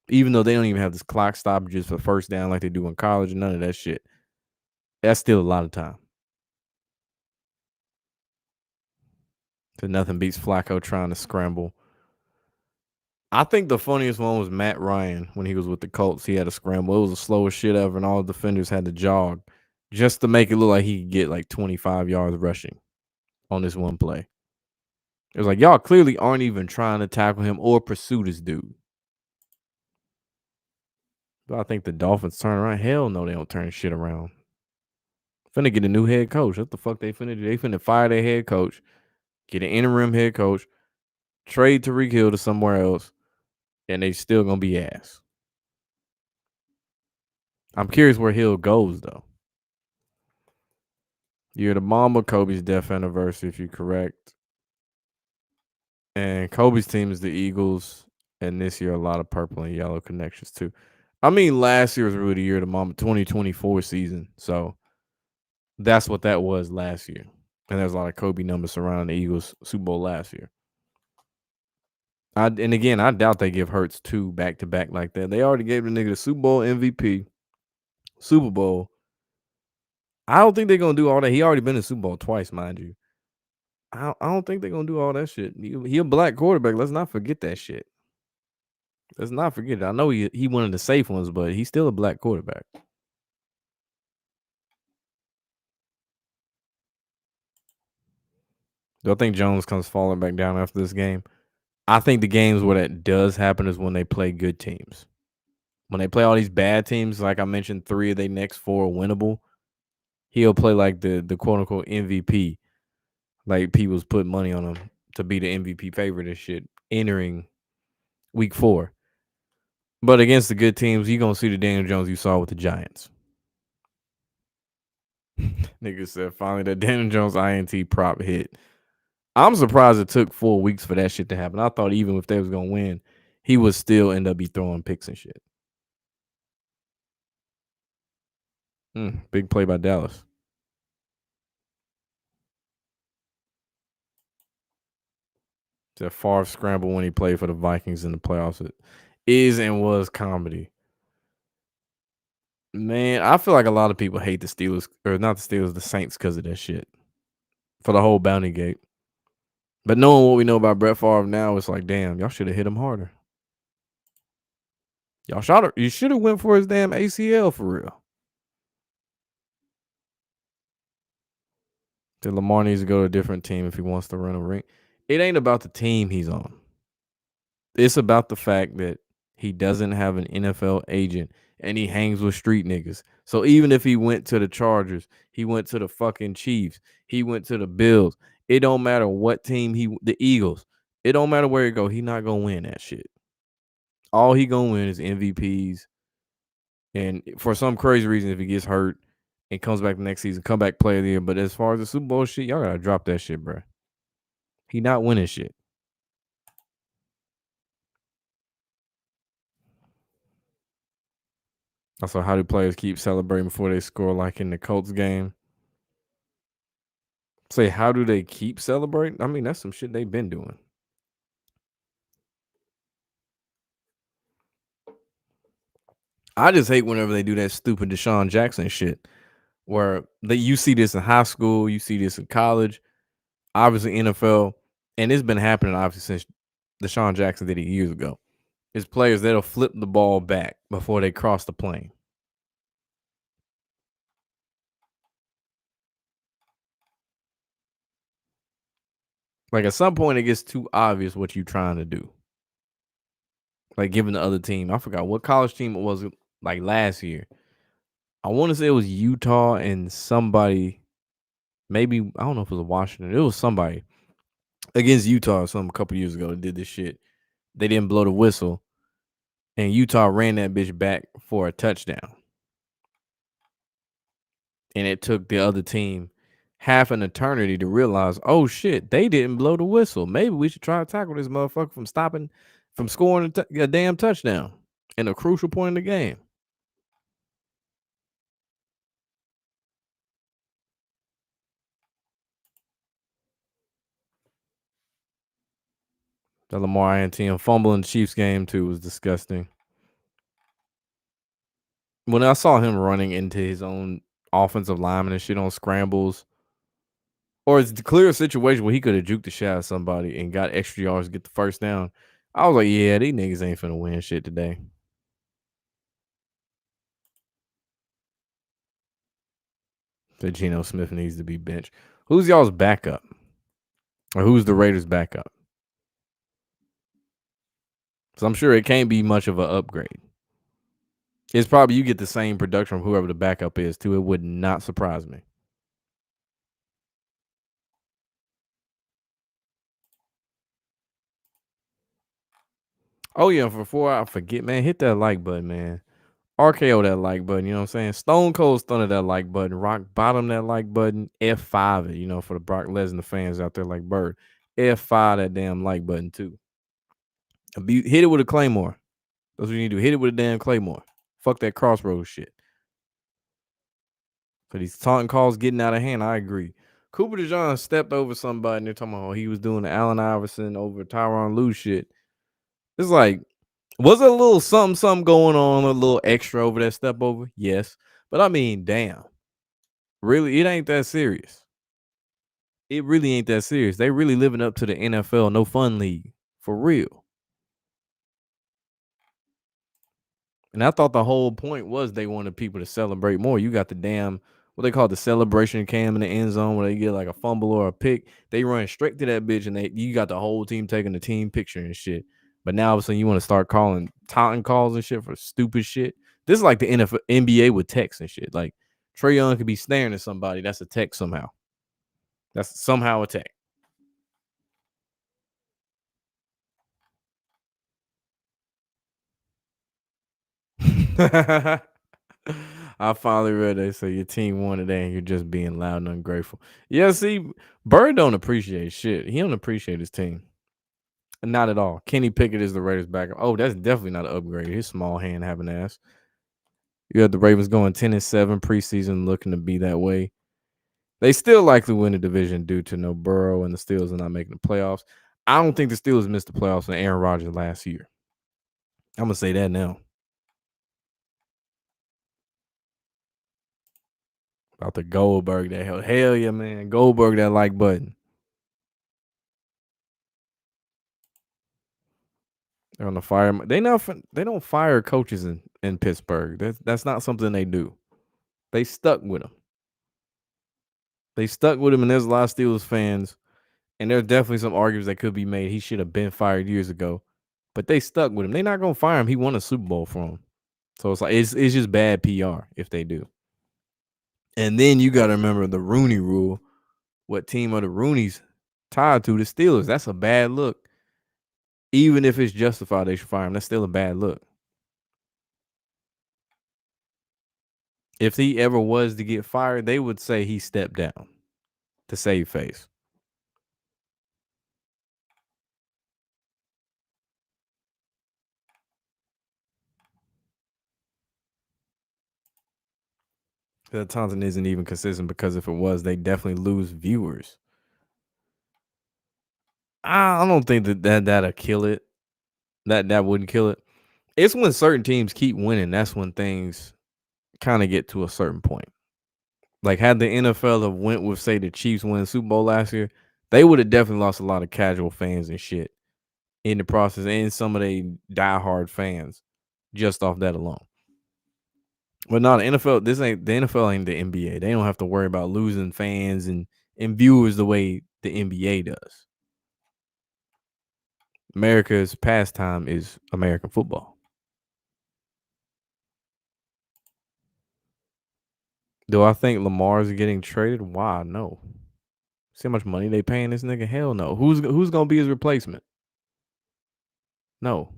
Even though they don't even have this clock stoppages for first down like they do in college and none of that shit. That's still a lot of time. So nothing beats Flacco trying to scramble. I think the funniest one was Matt Ryan when he was with the Colts. He had a scramble. It was the slowest shit ever, and all the defenders had to jog just to make it look like he could get like 25 yards rushing on this one play. It was like, y'all clearly aren't even trying to tackle him or pursue this dude. But I think the Dolphins turn around. Hell no, they don't turn shit around. Finna get a new head coach. What the fuck they finna do? They finna fire their head coach, get an interim head coach, trade Tyreek Hill to somewhere else, and they still gonna be ass. I'm curious where Hill goes though. You're the mom of Kobe's death anniversary, if you're correct. And Kobe's team is the Eagles, and this year a lot of purple and yellow connections too. I mean, last year was really the year of the mom, 2024 season. So that's what that was last year. And there's a lot of Kobe numbers surrounding the Eagles Super Bowl last year. And again, I doubt they give Hurts two back to back like that. They already gave the nigga the Super Bowl MVP, Super Bowl. I don't think they're gonna do all that. He already been in the Super Bowl twice, mind you. I don't think they're gonna do all that shit. He a black quarterback. Let's not forget that shit. Let's not forget it. I know he one of the safe ones, but he's still a black quarterback. Do I think Jones comes falling back down after this game? I think the games where that does happen is when they play good teams. When they play all these bad teams, like I mentioned, 3 of their next 4 are winnable. He'll play like the quote unquote MVP. Like people's put money on him to be the MVP favorite and shit entering week 4. But against the good teams, you gonna see the Daniel Jones you saw with the Giants. Nigga said finally that Daniel Jones INT prop hit. I'm surprised it took 4 weeks for that shit to happen. I thought even if they was gonna win, he would still end up be throwing picks and shit. Big play by Dallas. That Favre scramble when he played for the Vikings in the playoffs. It is and was comedy. Man, I feel like a lot of people hate the Steelers, or not the Steelers, the Saints because of that shit. For the whole bounty gate. But knowing what we know about Brett Favre now, it's like, damn, y'all should have hit him harder. You should have went for his damn ACL for real. That Lamar needs to go to a different team if he wants to run a ring. It ain't about the team he's on. It's about the fact that he doesn't have an NFL agent and he hangs with street niggas. So even if he went to the Chargers, he went to the fucking Chiefs, he went to the Bills. It don't matter what team the Eagles. It don't matter where he go. He not gonna win that shit. All he gonna win is MVPs. And for some crazy reason, if he gets hurt and comes back the next season, come back player of the year. But as far as the Super Bowl shit, y'all gotta drop that shit, bro. He not winning shit. Also, how do players keep celebrating before they score, like in the Colts game? Say, how do they keep celebrating? I mean, that's some shit they've been doing. I just hate whenever they do that stupid Deshaun Jackson shit, where you see this in high school, you see this in college, obviously NFL, and it's been happening obviously since Deshaun Jackson did it years ago. It's players that'll flip the ball back before they cross the plane. Like at some point, it gets too obvious what you're trying to do. Like giving the other team, I forgot what college team it was. Like last year, I want to say it was Utah and somebody. Maybe I don't know if it was Washington. It was somebody against Utah or something a couple years ago that did this shit. They didn't blow the whistle, and Utah ran that bitch back for a touchdown. And it took the other team half an eternity to realize, oh shit, they didn't blow the whistle. Maybe we should try to tackle this motherfucker from scoring a damn touchdown in a crucial point in the game. The Lamar Antiem fumble in the Chiefs game too was disgusting. When I saw him running into his own offensive lineman and shit on scrambles, or it's a clear situation where he could have juked the shit out of somebody and got extra yards to get the first down. I was like, yeah, these niggas ain't finna win shit today. That Geno Smith needs to be benched. Who's y'all's backup? Or who's the Raiders' backup? So I'm sure it can't be much of an upgrade. It's probably you get the same production from whoever the backup is, too. It would not surprise me. Oh, yeah, before I forget, man, hit that like button, man. RKO that like button, you know what I'm saying? Stone Cold Stunner that like button. Rock bottom that like button. F5 it, for the Brock Lesnar fans out there like Bird. F5 that damn like button, too. Hit it with a Claymore. That's what you need to do. Hit it with a damn Claymore. Fuck that crossroads shit. So these taunting calls getting out of hand. I agree. Cooper DeJean stepped over somebody and they're talking about he was doing the Allen Iverson over Tyronn Lue shit. It's like, was it a little something going on, a little extra over that step over? Yes. But I mean, damn. Really, it ain't that serious. It really ain't that serious. They really living up to the NFL no fun league. For real. And I thought the whole point was they wanted people to celebrate more. You got the damn what they call the celebration cam in the end zone where they get like a fumble or a pick. They run straight to that bitch and you got the whole team taking the team picture and shit. But now all of a sudden you want to start calling taunting calls and shit for stupid shit. This is like the NFL, NBA with text and shit. Like Trae Young could be staring at somebody. That's a text somehow. That's somehow a text. I finally read they say your team won today and you're just being loud and ungrateful. Yeah, see, Bird don't appreciate shit. He don't appreciate his team. Not at all. Kenny Pickett is the Raiders' backup. Oh, that's definitely not an upgrade. His small hand having ass. You have the Ravens going 10-7 preseason, looking to be that way. They still likely win the division due to no Burrow and the Steelers are not making the playoffs. I don't think the Steelers missed the playoffs in Aaron Rodgers last year. I'm gonna say that now. About the Goldberg that hell yeah, man. Goldberg that like button. They're on the fire. They don't fire coaches in Pittsburgh. That's not something they do. They stuck with them. They stuck with him, and there's a lot of Steelers fans, and there's definitely some arguments that could be made. He should have been fired years ago, but they stuck with him. They're not gonna fire him. He won a Super Bowl for him, so it's like it's just bad PR if they do. And then you got to remember the Rooney Rule. What team are the Roonies tied to? The Steelers. That's a bad look. Even if it's justified, they should fire him. That's still a bad look. If he ever was to get fired, they would say he stepped down to save face. The Taunton isn't even consistent because if it was, they definitely lose viewers. I don't think that'll kill it. That wouldn't kill it. It's when certain teams keep winning. That's when things kind of get to a certain point. Like had the NFL have went with say the Chiefs win Super Bowl last year, they would have definitely lost a lot of casual fans and shit in the process, and some of they diehard fans just off that alone. But no, the NFL. This ain't the NFL. Ain't the NBA. They don't have to worry about losing fans and viewers the way the NBA does. America's pastime is American football. Do I think Lamar's getting traded? Why? No. See how much money they paying this nigga? Hell no. Who's gonna be his replacement? No.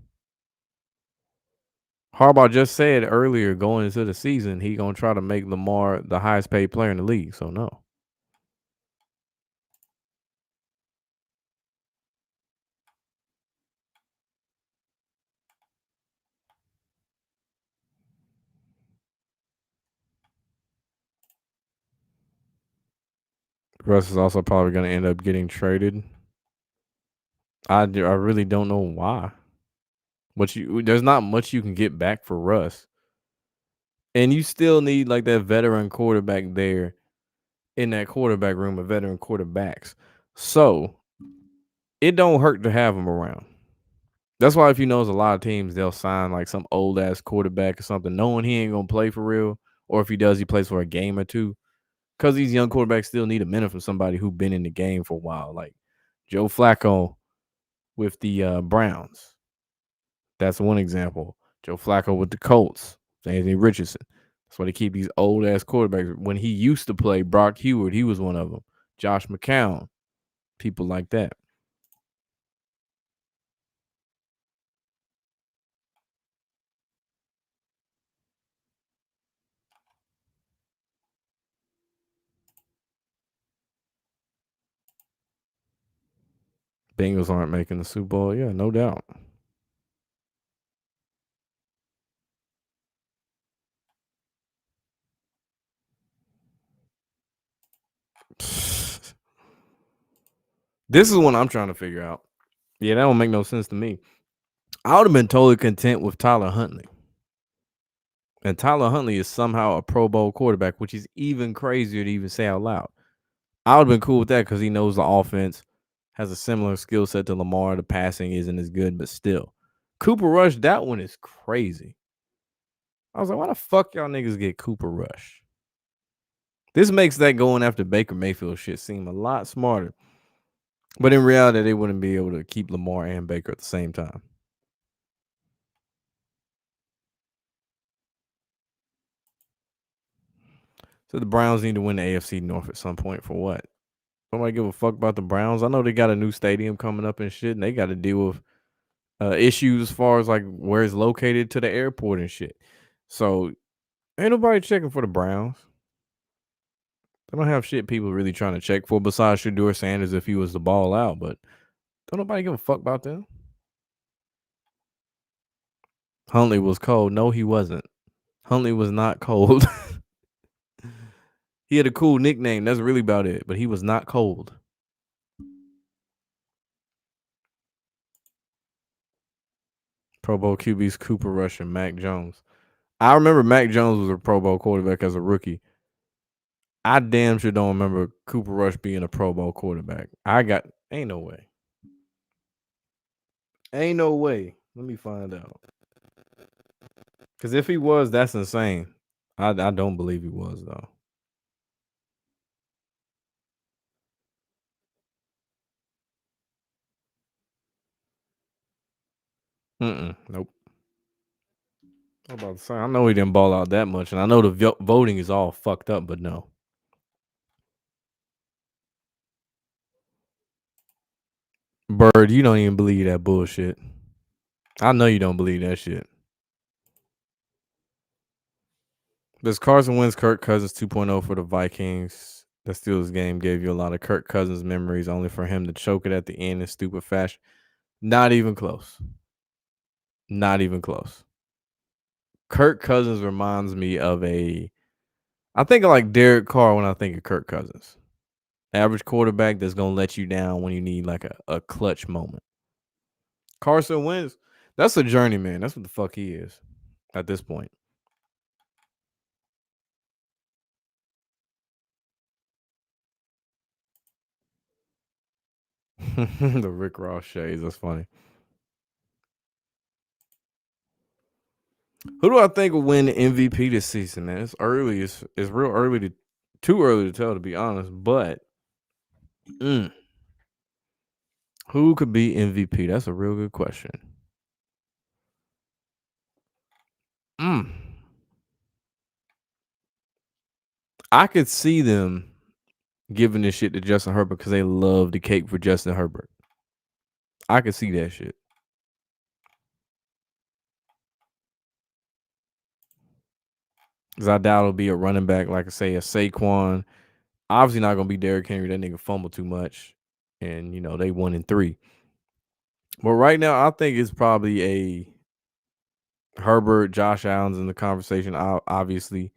Harbaugh just said earlier going into the season he gonna try to make Lamar the highest paid player in the league. So no. Russ is also probably gonna end up getting traded. I really don't know why. There's not much you can get back for Russ. And you still need like that veteran quarterback there in that quarterback room of veteran quarterbacks. So it don't hurt to have him around. That's why if you notice a lot of teams, they'll sign like some old ass quarterback or something, knowing he ain't gonna play for real. Or if he does, he plays for a game or two. Because these young quarterbacks still need a minute from somebody who been in the game for a while. Like Joe Flacco with the Browns. That's one example. Joe Flacco with the Colts. Anthony Richardson. That's why they keep these old ass quarterbacks. When he used to play, Brock Heward, he was one of them. Josh McCown, people like that. Bengals aren't making the Super Bowl. Yeah, no doubt. This is one I'm trying to figure out. Yeah, that don't make no sense to me. I would have been totally content with Tyler Huntley. And Tyler Huntley is somehow a Pro Bowl quarterback, which is even crazier to even say out loud. I would have been cool with that because he knows the offense, has a similar skill set to Lamar. The passing isn't as good, but still. Cooper Rush, that one is crazy. I was like, why the fuck y'all niggas get Cooper Rush? This makes that going after Baker Mayfield shit seem a lot smarter. But in reality, they wouldn't be able to keep Lamar and Baker at the same time. So the Browns need to win the AFC North at some point for what? Nobody give a fuck about the Browns. I know they got a new stadium coming up and shit, and they got to deal with issues as far as like where it's located to the airport and shit. So ain't nobody checking for the Browns. They don't have shit people really trying to check for besides Shedeur Sanders if he was the ball out, but don't nobody give a fuck about them. Huntley was cold. No, he wasn't. Huntley was not cold. He had a cool nickname. That's really about it. But he was not cold. Pro Bowl QBs Cooper Rush and Mac Jones. I remember Mac Jones was a Pro Bowl quarterback as a rookie. I damn sure don't remember Cooper Rush being a Pro Bowl quarterback. Ain't no way. Ain't no way. Let me find out. Because if he was, that's insane. I don't believe he was though. Nope. I'm about to say, I know he didn't ball out that much, and I know the voting is all fucked up, but no. Bird, you don't even believe that bullshit. I know you don't believe that shit. This Carson Wentz, Kirk Cousins 2.0 for the Vikings. The Steelers game gave you a lot of Kirk Cousins memories, only for him to choke it at the end in stupid fashion. Not even close. Not even close. Kirk Cousins reminds me of I think of like Derek Carr when I think of Kirk Cousins. Average quarterback that's gonna let you down when you need like a clutch moment. Carson Wentz, that's a journeyman. That's what the fuck he is at this point. The Rick Ross shades. That's funny. Who do I think will win the MVP this season, man? It's early. It's real early too early to tell, to be honest. But mm, who could be MVP? That's a real good question. Mm, I could see them giving this shit to Justin Herbert because they love the cake for Justin Herbert. I could see that shit. Because I doubt it'll be a running back like I say a Saquon. Obviously not gonna be Derrick Henry. That nigga fumble too much, and they 1-3. But right now, I think it's probably a Herbert, Josh Allen's in the conversation. Obviously,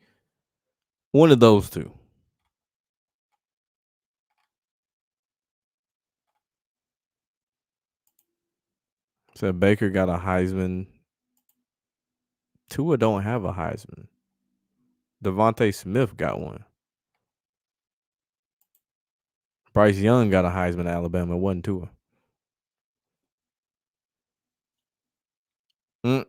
one of those two. So Baker got a Heisman. Tua don't have a Heisman. Devontae Smith got one. Bryce Young got a Heisman at Alabama. It wasn't Tua. Mm.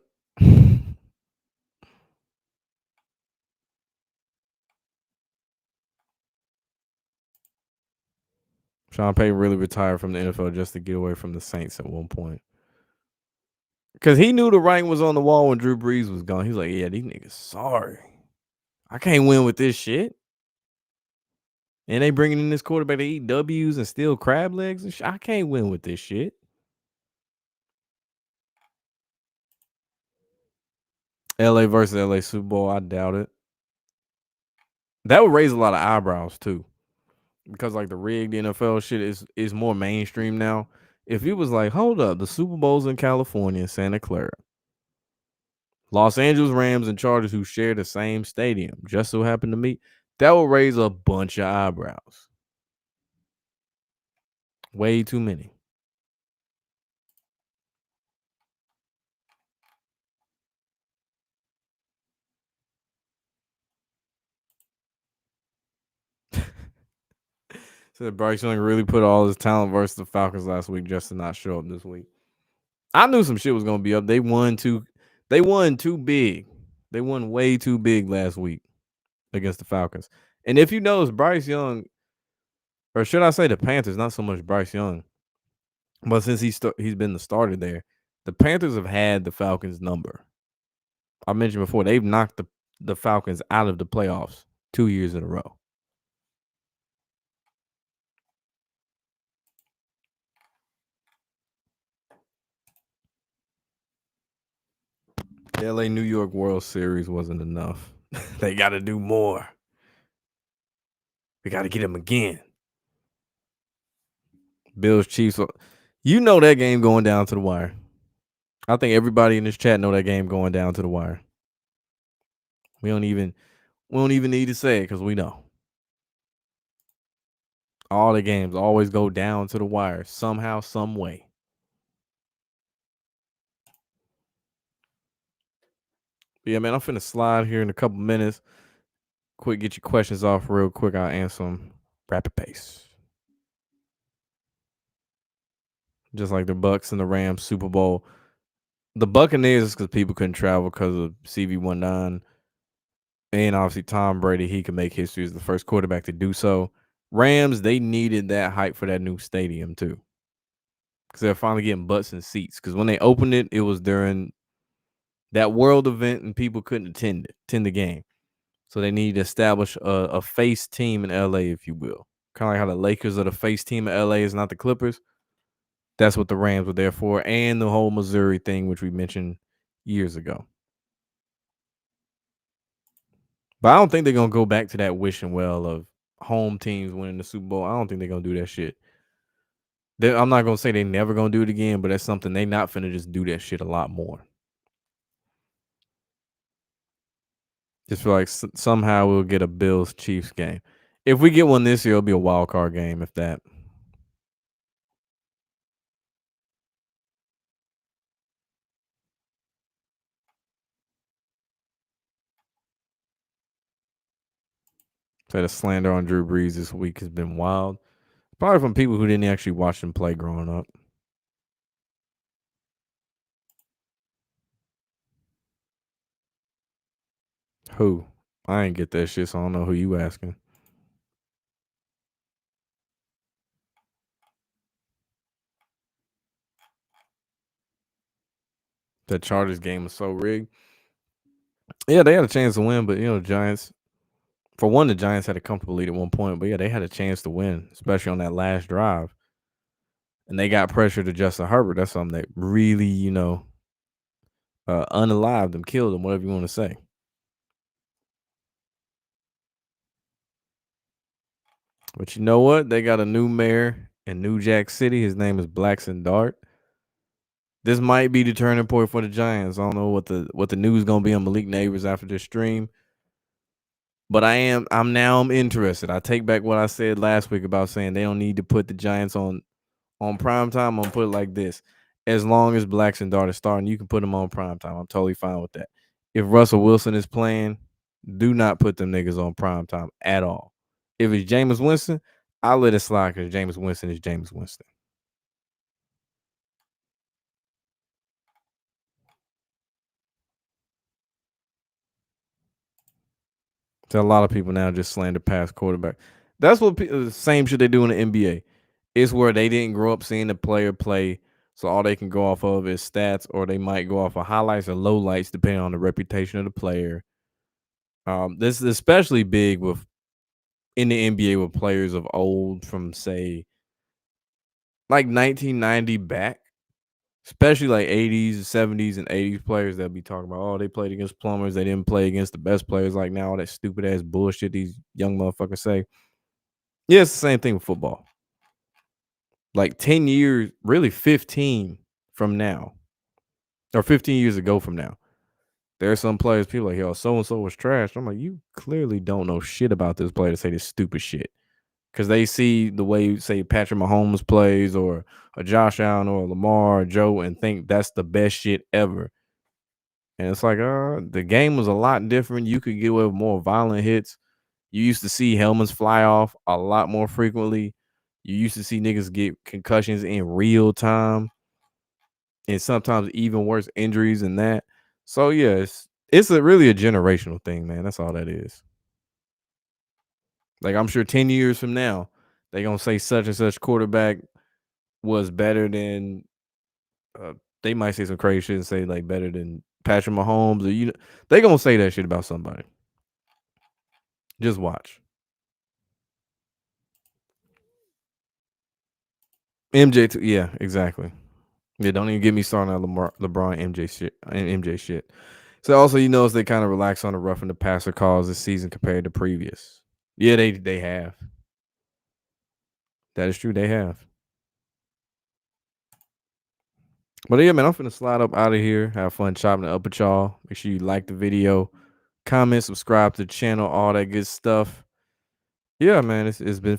Sean Payton really retired from the NFL just to get away from the Saints at one point. Because he knew the writing was on the wall when Drew Brees was gone. He was like, yeah, these niggas sorry. I can't win with this shit. And they bringing in this quarterback to eat W's and steal crab legs and shit. I can't win with this shit. LA versus LA Super Bowl, I doubt it. That would raise a lot of eyebrows too. Because like the rigged NFL shit is more mainstream now. If it was like, hold up, the Super Bowl's in California, Santa Clara. Los Angeles Rams and Chargers who share the same stadium just so happen to meet, that will raise a bunch of eyebrows. Way too many. So Bryce Young really put all his talent versus the Falcons last week just to not show up this week. I knew some shit was gonna be up. They won too big. They won way too big last week against the Falcons. And if you notice, Bryce Young, or should I say the Panthers, not so much Bryce Young, but since he's been the starter there, the Panthers have had the Falcons number. I mentioned before they've knocked the Falcons out of the playoffs 2 years in a row. The LA New York World Series wasn't enough. They got to do more. We got to get them again. Bills Chiefs. You know that game going down to the wire. I think everybody in this chat know that game going down to the wire. We don't even need to say it because we know. All the games always go down to the wire somehow, some way. But yeah, man, I'm finna slide here in a couple minutes. Quick, get your questions off real quick. I'll answer them rapid pace. Just like the Bucks and the Rams Super Bowl. The Buccaneers is because people couldn't travel because of CV19. And obviously Tom Brady, he could make history as the first quarterback to do so. Rams, they needed that hype for that new stadium too. because they're finally getting butts in seats. Because when they opened it, it was during that world event and people couldn't attend the game. So they need to establish a face team in LA, if you will. Kind of like how the Lakers are the face team in LA is not the Clippers. That's what the Rams were there for, and the whole Missouri thing, which we mentioned years ago. But I don't think they're gonna go back to that wishing well of home teams winning the Super Bowl. I don't think they're gonna do that shit. I'm not gonna say they never gonna do it again, but that's something they not finna just do that shit a lot more. Just feel like somehow we'll get a Bills Chiefs game. If we get one this year, it'll be a wild card game, if that. Say the slander on Drew Brees this week has been wild. Probably from people who didn't actually watch him play growing up. Who? I ain't get that shit, so I don't know who you asking. That Chargers game was so rigged. Yeah, they had a chance to win, but Giants. For one, the Giants had a comfortable lead at one point, but yeah, they had a chance to win, especially on that last drive. And they got pressure to Justin Herbert. That's something that really, unalived them, killed them, whatever you want to say. But you know what? They got a new mayor in New Jack City. His name is Blackson Dart. This might be the turning point for the Giants. I don't know what the news gonna be on Malik Neighbors after this stream. But I'm interested. I take back what I said last week about saying they don't need to put the Giants on prime time. I'm gonna put it like this: as long as Blackson Dart is starting, you can put them on prime time. I'm totally fine with that. If Russell Wilson is playing, do not put them niggas on prime time at all. If it's Jameis Winston, I'll let it slide because Jameis Winston is Jameis Winston. So a lot of people now just slander past quarterback. That's what the same shit they do in the NBA. It's where they didn't grow up seeing the player play, so all they can go off of is stats, or they might go off of highlights or lowlights depending on the reputation of the player. This is especially big with in the NBA with players of old from say like 1990 back, especially like 80s, 70s, and 80s players that be talking about, oh, they played against plumbers, they didn't play against the best players like now, all that stupid ass bullshit these young motherfuckers say. Yeah, it's the same thing with football. Like 10 years, really 15 from now, or 15 years ago from now, there are some players, people like, yo, so and so was trash. I'm like, you clearly don't know shit about this player to say this stupid shit. Because they see the way, say, Patrick Mahomes plays, or a Josh Allen, or a Lamar, or Joe, and think that's the best shit ever. And it's like, the game was a lot different. You could get away with more violent hits. You used to see helmets fly off a lot more frequently. You used to see niggas get concussions in real time, and sometimes even worse injuries than that. So yeah, it's really a generational thing, man. That's all that is. Like I'm sure 10 years from now, they gonna say such and such quarterback was better than. Uh, they might say some crazy shit and say like better than Patrick Mahomes, or they gonna say that shit about somebody. Just watch. MJ, yeah, exactly. Yeah, don't even get me started on LeBron, MJ shit. So also, you notice they kind of relax on the roughing the passer calls this season compared to previous. Yeah, they have. That is true. They have. But yeah, man, I'm finna slide up out of here. Have fun chopping it up with y'all. Make sure you like the video, comment, subscribe to the channel, all that good stuff. Yeah, man, it's been